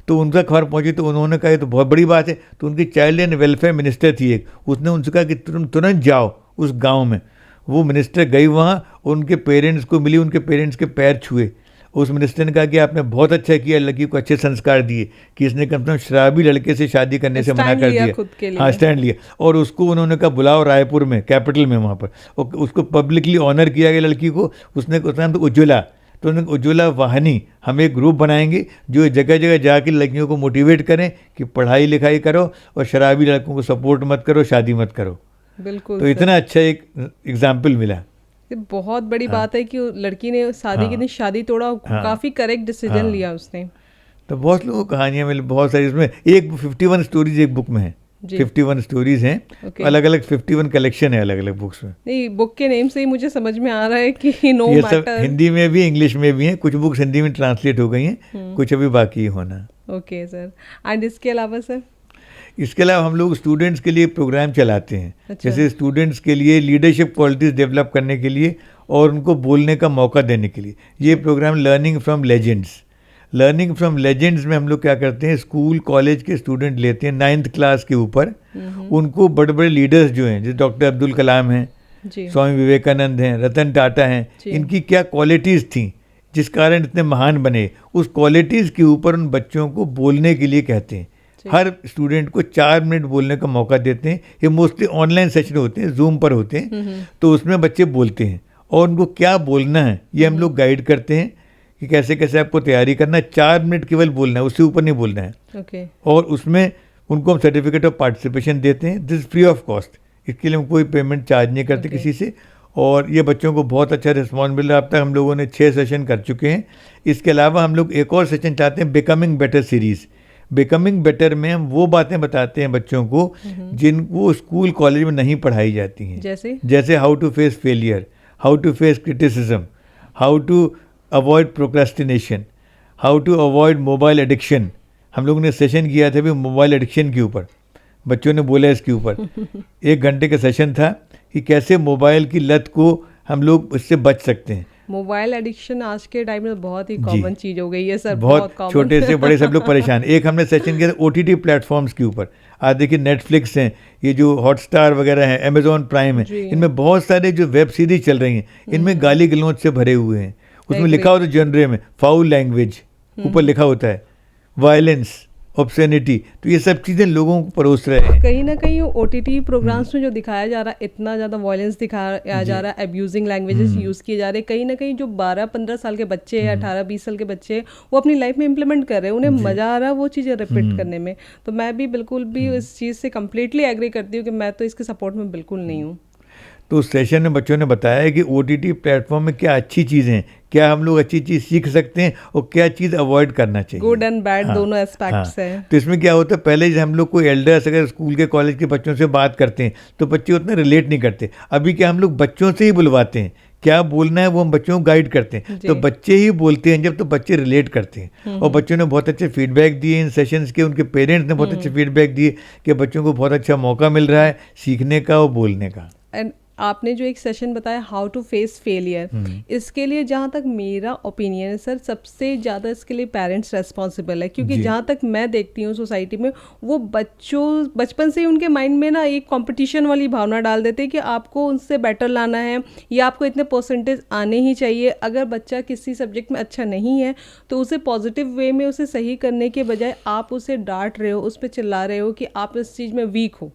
तो उनका खबर पहुंची, तो उन्होंने कहा ये तो बहुत बड़ी बात है। तो उनकी चाइल्ड एंड वेलफेयर मिनिस्टर थी एक, उसने उनसे कहा कि तुम तुरंत जाओ उस गांव में। वो मिनिस्टर गई वहाँ, उनके पेरेंट्स को मिली, उनके पेरेंट्स के पैर छुए। उस मिनिस्टर ने कहा कि आपने बहुत अच्छा किया, लड़की को अच्छे संस्कार दिए कि इसने कम से कम शराबी लड़के से शादी करने से मना कर दिया। हाँ, स्टैंड लिया। और उसको उन्होंने कहा बुलाओ रायपुर में, कैपिटल में, वहाँ पर, और उसको पब्लिकली ऑनर किया गया लड़की को। उसने नाम तो उज्ज्वला, तो उन्होंने उज्ज्वला वाहिनी, हम एक ग्रुप बनाएंगे जो जगह जगह जाकर लड़कियों को मोटिवेट करें कि पढ़ाई लिखाई करो और शराबी लड़कों को सपोर्ट मत करो, शादी मत करो। बिल्कुल। तो इतना अच्छा एक एग्जाम्पल मिला। ये बहुत बड़ी बात है कि लड़की ने शादी के दिन शादी तोड़ा, काफ़ी करेक्ट डिसीजन लिया उसने। तो बहुत लोगों को कहानियाँ मिली, बहुत सारी। इसमें एक 51 स्टोरीज एक बुक में है, 51 स्टोरीज हैं, अलग अलग 51 कलेक्शन है अलग अलग बुक्स में। नहीं, बुक के नेम से ही मुझे समझ में आ रहा है कि नो ये मैटर। सब हिंदी में भी, इंग्लिश में भी हैं, कुछ बुक्स हिंदी में ट्रांसलेट हो गई हैं, कुछ अभी बाकी होना। Okay sir. एंड इसके अलावा सर? इसके अलावा हम लोग स्टूडेंट्स के लिए प्रोग्राम चलाते हैं। अच्छा। जैसे स्टूडेंट्स के लिए लीडरशिप क्वालिटीज़ डेवलप करने के लिए और उनको बोलने का मौका देने के लिए ये programme learning from legends. Learning from legends में हम लोग क्या करते हैं, स्कूल कॉलेज के स्टूडेंट लेते हैं 9th क्लास के ऊपर, उनको बड़े बड़े लीडर्स जो हैं, जैसे डॉक्टर अब्दुल कलाम हैं, स्वामी विवेकानंद हैं, रतन टाटा हैं, इनकी क्या क्वालिटीज़ थी जिस कारण इतने महान बने, उस क्वालिटीज़ के ऊपर उन बच्चों को बोलने के लिए कहते हैं। हर स्टूडेंट को 4 मिनट बोलने का मौका देते हैं। ये मोस्टली ऑनलाइन सेशन होते हैं, जूम पर होते हैं, तो उसमें बच्चे बोलते हैं और उनको क्या बोलना है ये हम लोग गाइड करते हैं कि कैसे कैसे आपको तैयारी करना है। 4 मिनट केवल बोलना है, उससे ऊपर नहीं बोलना है। और उसमें उनको हम सर्टिफिकेट ऑफ पार्टिसिपेशन देते हैं, दिस फ्री ऑफ कॉस्ट। इसके लिए हम कोई पेमेंट चार्ज नहीं करते किसी से, और ये बच्चों को बहुत अच्छा रिस्पॉन्स मिल रहा है। अब तक हम लोगों ने 6 सेशन कर चुके हैं। इसके अलावा हम लोग एक और सेशन चाहते हैं, becoming better series. Becoming better में हम वो बातें बताते हैं बच्चों को जिनको स्कूल कॉलेज में नहीं पढ़ाई जाती हैं, जैसे how to face failure, how to face criticism, how to avoid procrastination, how to avoid mobile addiction. हम लोगों ने सेशन किया था भी मोबाइल एडिक्शन के ऊपर, बच्चों ने बोला इसके ऊपर 1 घंटे का सेशन था कि कैसे मोबाइल की लत को हम लोग इससे बच सकते हैं। मोबाइल एडिक्शन आज के टाइम में बहुत ही कॉमन चीज़ हो गई है सर, बहुत छोटे से बड़े सब लोग परेशान। एक हमने सेशन किया था OTT प्लेटफॉर्म्स के ऊपर। आज देखिए नेटफ्लिक्स हैं, ये जो हॉटस्टार वगैरह है, अमेजॉन प्राइम है, इनमें बहुत सारे जो वेब सीरीज चल रही हैं, इनमें गाली गलौज से भरे हुए हैं। उसमें लिखा होता है जनरे में फाउल लैंग्वेज, ऊपर लिखा होता है वायलेंस, ऑब्सैनिटी। तो ये सब चीज़ें लोगों को परोस रहे हैं। कहीं ना कहीं OTT प्रोग्राम्स में जो दिखाया जा रहा है, इतना ज़्यादा वायलेंस दिखाया जा रहा है, अब्यूजिंग लैंग्वेजेस यूज़ किए जा रहे हैं। कहीं ना कहीं जो 12-15 साल के बच्चे हैं, 18-20 साल के बच्चे हैं, वो अपनी लाइफ में इम्प्लीमेंट कर रहे हैं, उन्हें मज़ा आ रहा है वो चीज़ें रिपीट करने में। तो मैं भी बिल्कुल भी इस चीज़ से कम्प्लीटली एग्री करती हूँ कि मैं तो इसके सपोर्ट में बिल्कुल नहीं हूँ। तो उस सेशन में बच्चों ने बताया कि OTT प्लेटफॉर्म में क्या अच्छी चीज़ें हैं, क्या हम लोग अच्छी चीज़ सीख सकते हैं और क्या चीज़ अवॉइड करना चाहिए। गुड एंड बैड दोनों एस्पेक्ट्स हैं। तो इसमें क्या होता है, पहले हम लोग कोई एल्डर्स अगर स्कूल के कॉलेज के बच्चों से बात करते हैं तो बच्चे उतना रिलेट नहीं करते। अभी क्या हम लोग बच्चों से ही बुलवाते हैं, क्या बोलना है वो हम बच्चों को गाइड करते हैं, तो बच्चे ही बोलते हैं जब, तो बच्चे रिलेट करते हैं। और बच्चों ने बहुत अच्छे फीडबैक दिए इन सेशंस के, उनके पेरेंट्स ने बहुत अच्छे फीडबैक दिए कि बच्चों को बहुत अच्छा मौका मिल रहा है सीखने का और बोलने का। आपने जो एक सेशन बताया हाउ टू फेस फेलियर, इसके लिए जहाँ तक मेरा ओपिनियन है सर, सबसे ज़्यादा इसके लिए पेरेंट्स रेस्पॉन्सिबल है। क्योंकि जहाँ तक मैं देखती हूँ सोसाइटी में, वो बच्चों बचपन से ही उनके माइंड में ना एक कंपटीशन वाली भावना डाल देते हैं कि आपको उनसे बेटर लाना है या आपको इतने परसेंटेज आने ही चाहिए। अगर बच्चा किसी सब्जेक्ट में अच्छा नहीं है तो उसे पॉजिटिव वे में उसे सही करने के बजाय आप उसे डांट रहे हो, उस पर चिल्ला रहे हो कि आप इस चीज़ में वीक हो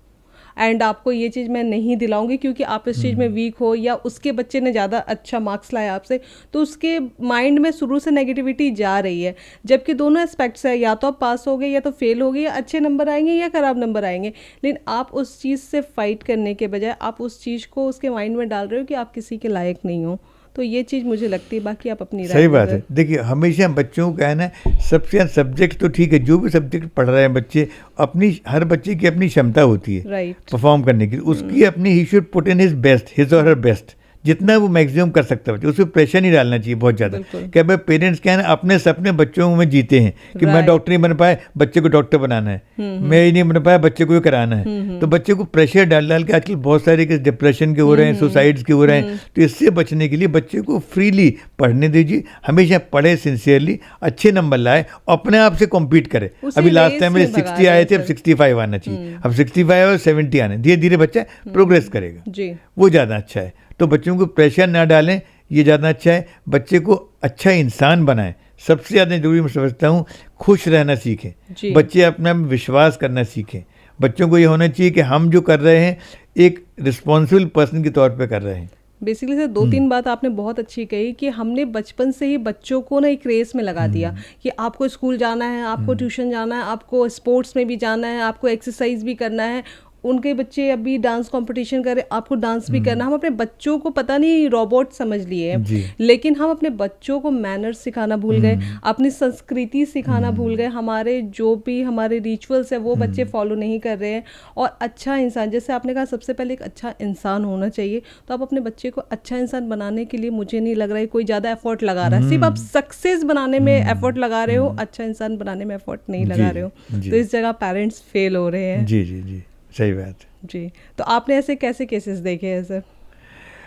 एंड आपको ये चीज़ मैं नहीं दिलाऊंगी क्योंकि आप इस चीज़ में वीक हो, या उसके बच्चे ने ज़्यादा अच्छा मार्क्स लाया आपसे, तो उसके माइंड में शुरू से नेगेटिविटी जा रही है। जबकि दोनों एस्पेक्ट्स है, या तो आप पास हो गए या तो फेल हो गए, या अच्छे नंबर आएंगे या ख़राब नंबर आएंगे। लेकिन आप उस चीज़ से फाइट करने के बजाय आप उस चीज़ को उसके माइंड में डाल रहे हो कि आप किसी के लायक नहीं हो। तो ये चीज़ मुझे लगती है, बाकी आप अपनी सही बात है। देखिए हमेशा बच्चों को कहना है, सबसे सब्जेक्ट तो ठीक है, जो भी सब्जेक्ट पढ़ रहे हैं बच्चे, अपनी हर बच्चे की अपनी क्षमता होती है परफॉर्म करने की, उसकी अपनी he should put in his best, his और हर बेस्ट, जितना वो मैक्सिमम कर सकता है बच्चे, उसमें प्रेशर नहीं डालना चाहिए बहुत ज़्यादा। क्या भाई पेरेंट्स क्या है ना, अपने सपने बच्चों में जीते हैं कि मैं डॉक्टर नहीं बन पाए, बच्चे को डॉक्टर बनाना है, मैं ही नहीं बन पाया, बच्चे को ही कराना है। तो बच्चे को प्रेशर डाल डाल के आजकल बहुत सारे डिप्रेशन के हो रहे हैं, सुसाइड्स के हो रहे हैं। तो इससे बचने के लिए बच्चे को फ्रीली पढ़ने दीजिए, हमेशा पढ़े सिंसियरली, अच्छे नंबर लाए, अपने आप से कॉम्पीट करे। अभी लास्ट टाइम मेरे 60 आए थे, अब 65 आना चाहिए, अब 65 और 70 आने, धीरे धीरे बच्चा प्रोग्रेस करेगा, वो ज़्यादा अच्छा है। तो बच्चों को प्रेशर ना डालें, ये ज़्यादा अच्छा है। बच्चे को अच्छा इंसान बनाएं, सबसे ज़्यादा जरूरी मैं समझता हूँ, खुश रहना सीखें, बच्चे अपने में विश्वास करना सीखें। बच्चों को ये होना चाहिए कि हम जो कर रहे हैं एक रिस्पॉन्सिबल पर्सन के तौर पे कर रहे हैं। बेसिकली सर 2-3 बात आपने बहुत अच्छी कही कि हमने बचपन से ही बच्चों को ना एक रेस में लगा दिया कि आपको स्कूल जाना है, आपको ट्यूशन जाना है, आपको स्पोर्ट्स में भी जाना है, आपको एक्सरसाइज भी करना है। उनके बच्चे अभी डांस कंपटीशन कर रहे, आपको डांस भी करना। हम अपने बच्चों को पता नहीं रोबोट समझ लिए हैं, लेकिन हम अपने बच्चों को मैनर्स सिखाना भूल गए, अपनी संस्कृति सिखाना भूल गए। हमारे जो भी हमारे रिचुअल्स है वो बच्चे फॉलो नहीं कर रहे हैं। और अच्छा इंसान, जैसे आपने कहा सबसे पहले एक अच्छा इंसान होना चाहिए, तो आप अपने बच्चे को अच्छा इंसान बनाने के लिए मुझे नहीं लग रहा है कोई ज़्यादा एफर्ट लगा रहा है। सिर्फ आप सक्सेस बनाने में एफर्ट लगा रहे हो, अच्छा इंसान बनाने में एफर्ट नहीं लगा रहे हो। तो इस जगह पेरेंट्स फेल हो रहे हैं। जी जी जी, सही बात जी। तो आपने ऐसे कैसे केसेस देखे हैं सर?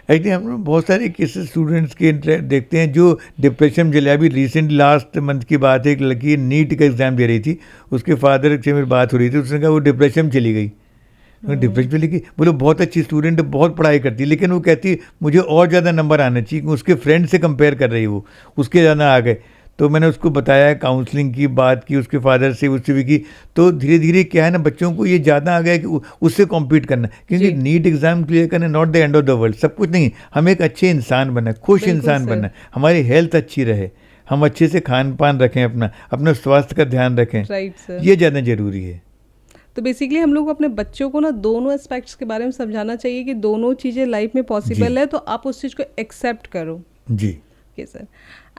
एक्चुअली हम लोग बहुत सारे केसेस स्टूडेंट्स के देखते हैं जो डिप्रेशन में चले। अभी रिसेंट लास्ट मंथ की बात है, एक लड़की नीट का एग्ज़ाम दे रही थी, उसके फादर से मेरी बात हो रही थी, उसने कहा वो डिप्रेशन में चली गई। डिप्रेशन चली गई, बोले बहुत अच्छी स्टूडेंट है, बहुत पढ़ाई करती है, लेकिन वो कहती मुझे और ज़्यादा नंबर आना चाहिए, उसके फ्रेंड से कंपेयर कर रही वो, उसके ज़्यादा आ गए। तो मैंने उसको बताया, काउंसलिंग की बात की उसके फादर से, उससे भी की। तो धीरे धीरे क्या है ना, बच्चों को ये ज़्यादा आ गया कि उससे कॉम्पीट करना, क्योंकि नीट एग्जाम क्लियर करना not the end of the world, सब कुछ नहीं। हमें एक अच्छे इंसान बनना है, खुश इंसान बनना है, हमारी हेल्थ अच्छी रहे, हम अच्छे से खान पान रखें, अपना स्वास्थ्य का ध्यान रखें, ये ज़्यादा ज़रूरी है। तो बेसिकली हम लोग अपने बच्चों को ना दोनों एस्पेक्ट्स के बारे में समझाना चाहिए कि दोनों चीज़ें लाइफ में पॉसिबल है, तो आप उस चीज़ को एक्सेप्ट करो। जी ओके सर।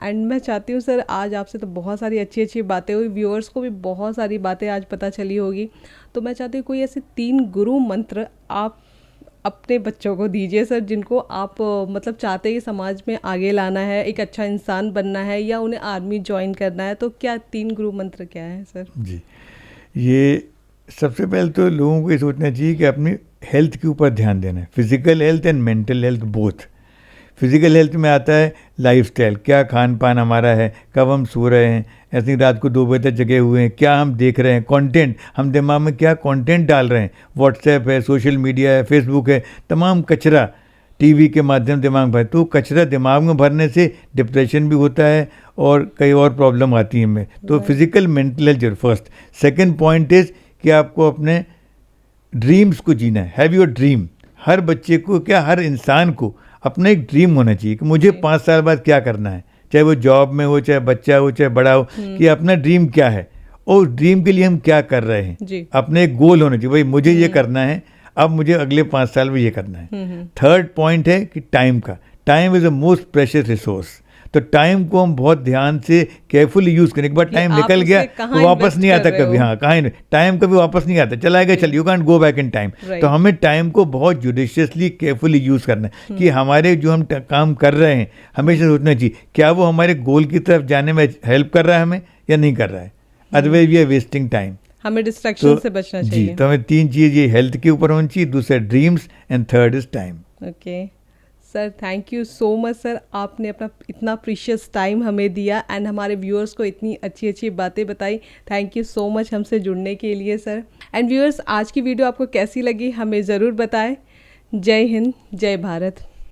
एंड मैं चाहती हूँ सर, आज आपसे तो बहुत सारी अच्छी अच्छी बातें हुई, व्यूअर्स को भी बहुत सारी बातें आज पता चली होगी, तो मैं चाहती हूँ कोई ऐसे 3 गुरु मंत्र आप अपने बच्चों को दीजिए सर, जिनको आप मतलब चाहते हैं कि समाज में आगे लाना है, एक अच्छा इंसान बनना है, या उन्हें आर्मी ज्वाइन करना है, तो क्या 3 गुरु मंत्र क्या है सर? जी, ये सबसे पहले तो लोगों को ये सोचना चाहिए कि अपनी हेल्थ के ऊपर ध्यान देना है, physical health and mental health both. Physical health में आता है लाइफस्टाइल, क्या खान पान हमारा है, कब हम सो रहे हैं, ऐसे रात को 2 बजे तक जगे हुए हैं, क्या हम देख रहे हैं, कंटेंट, हम दिमाग में क्या कंटेंट डाल रहे हैं, व्हाट्सएप है, सोशल मीडिया है, फेसबुक है, तमाम कचरा टीवी के माध्यम दिमाग भर, तो कचरा दिमाग में भरने से डिप्रेशन भी होता है और कई और प्रॉब्लम आती है हमें। तो फिजिकल मेंटल हेल्थ जरूर फर्स्ट। सेकेंड पॉइंट इज़ कि आपको अपने ड्रीम्स को जीना है, हैव योर ड्रीम। हर बच्चे को, क्या हर इंसान को अपना एक ड्रीम होना चाहिए कि मुझे 5 साल बाद क्या करना है, चाहे वो जॉब में हो, चाहे बच्चा हो, चाहे बड़ा हो, कि अपना ड्रीम क्या है और ड्रीम के लिए हम क्या कर रहे हैं। अपने एक गोल होना चाहिए, भाई मुझे ये करना है, अब मुझे अगले 5 साल में ये करना है। थर्ड पॉइंट है कि टाइम का, time is a most precious resource. तो टाइम को हम बहुत ध्यान से केयरफुली यूज़ करें। एक बार टाइम निकल गया तो वापस नहीं आता कभी, हाँ कहाँ नहीं, टाइम कभी वापस नहीं आता, चला गया चल, you can't go back in time. तो हमें टाइम को बहुत जुडिशियसली केयरफुली यूज़ करना है कि हमारे जो हम काम कर रहे हैं हमेशा सोचना चाहिए क्या वो हमारे गोल की तरफ जाने में हेल्प कर रहा है हमें या नहीं कर रहा है, otherwise we are wasting time. हमें डिस्ट्रैक्शन से बचना चाहिए। जी, तो हमें 3 चीज़, ये हेल्थ के ऊपर होनी चाहिए, दूसरा dreams and third is time. Okay sir, thank you so much sir, आपने अपना इतना प्रीशियस टाइम हमें दिया एंड हमारे व्यूअर्स को इतनी अच्छी अच्छी बातें बताई। थैंक यू सो मच हमसे जुड़ने के लिए सर। एंड व्यूअर्स, आज की वीडियो आपको कैसी लगी हमें ज़रूर बताएं। जय हिंद, जय भारत।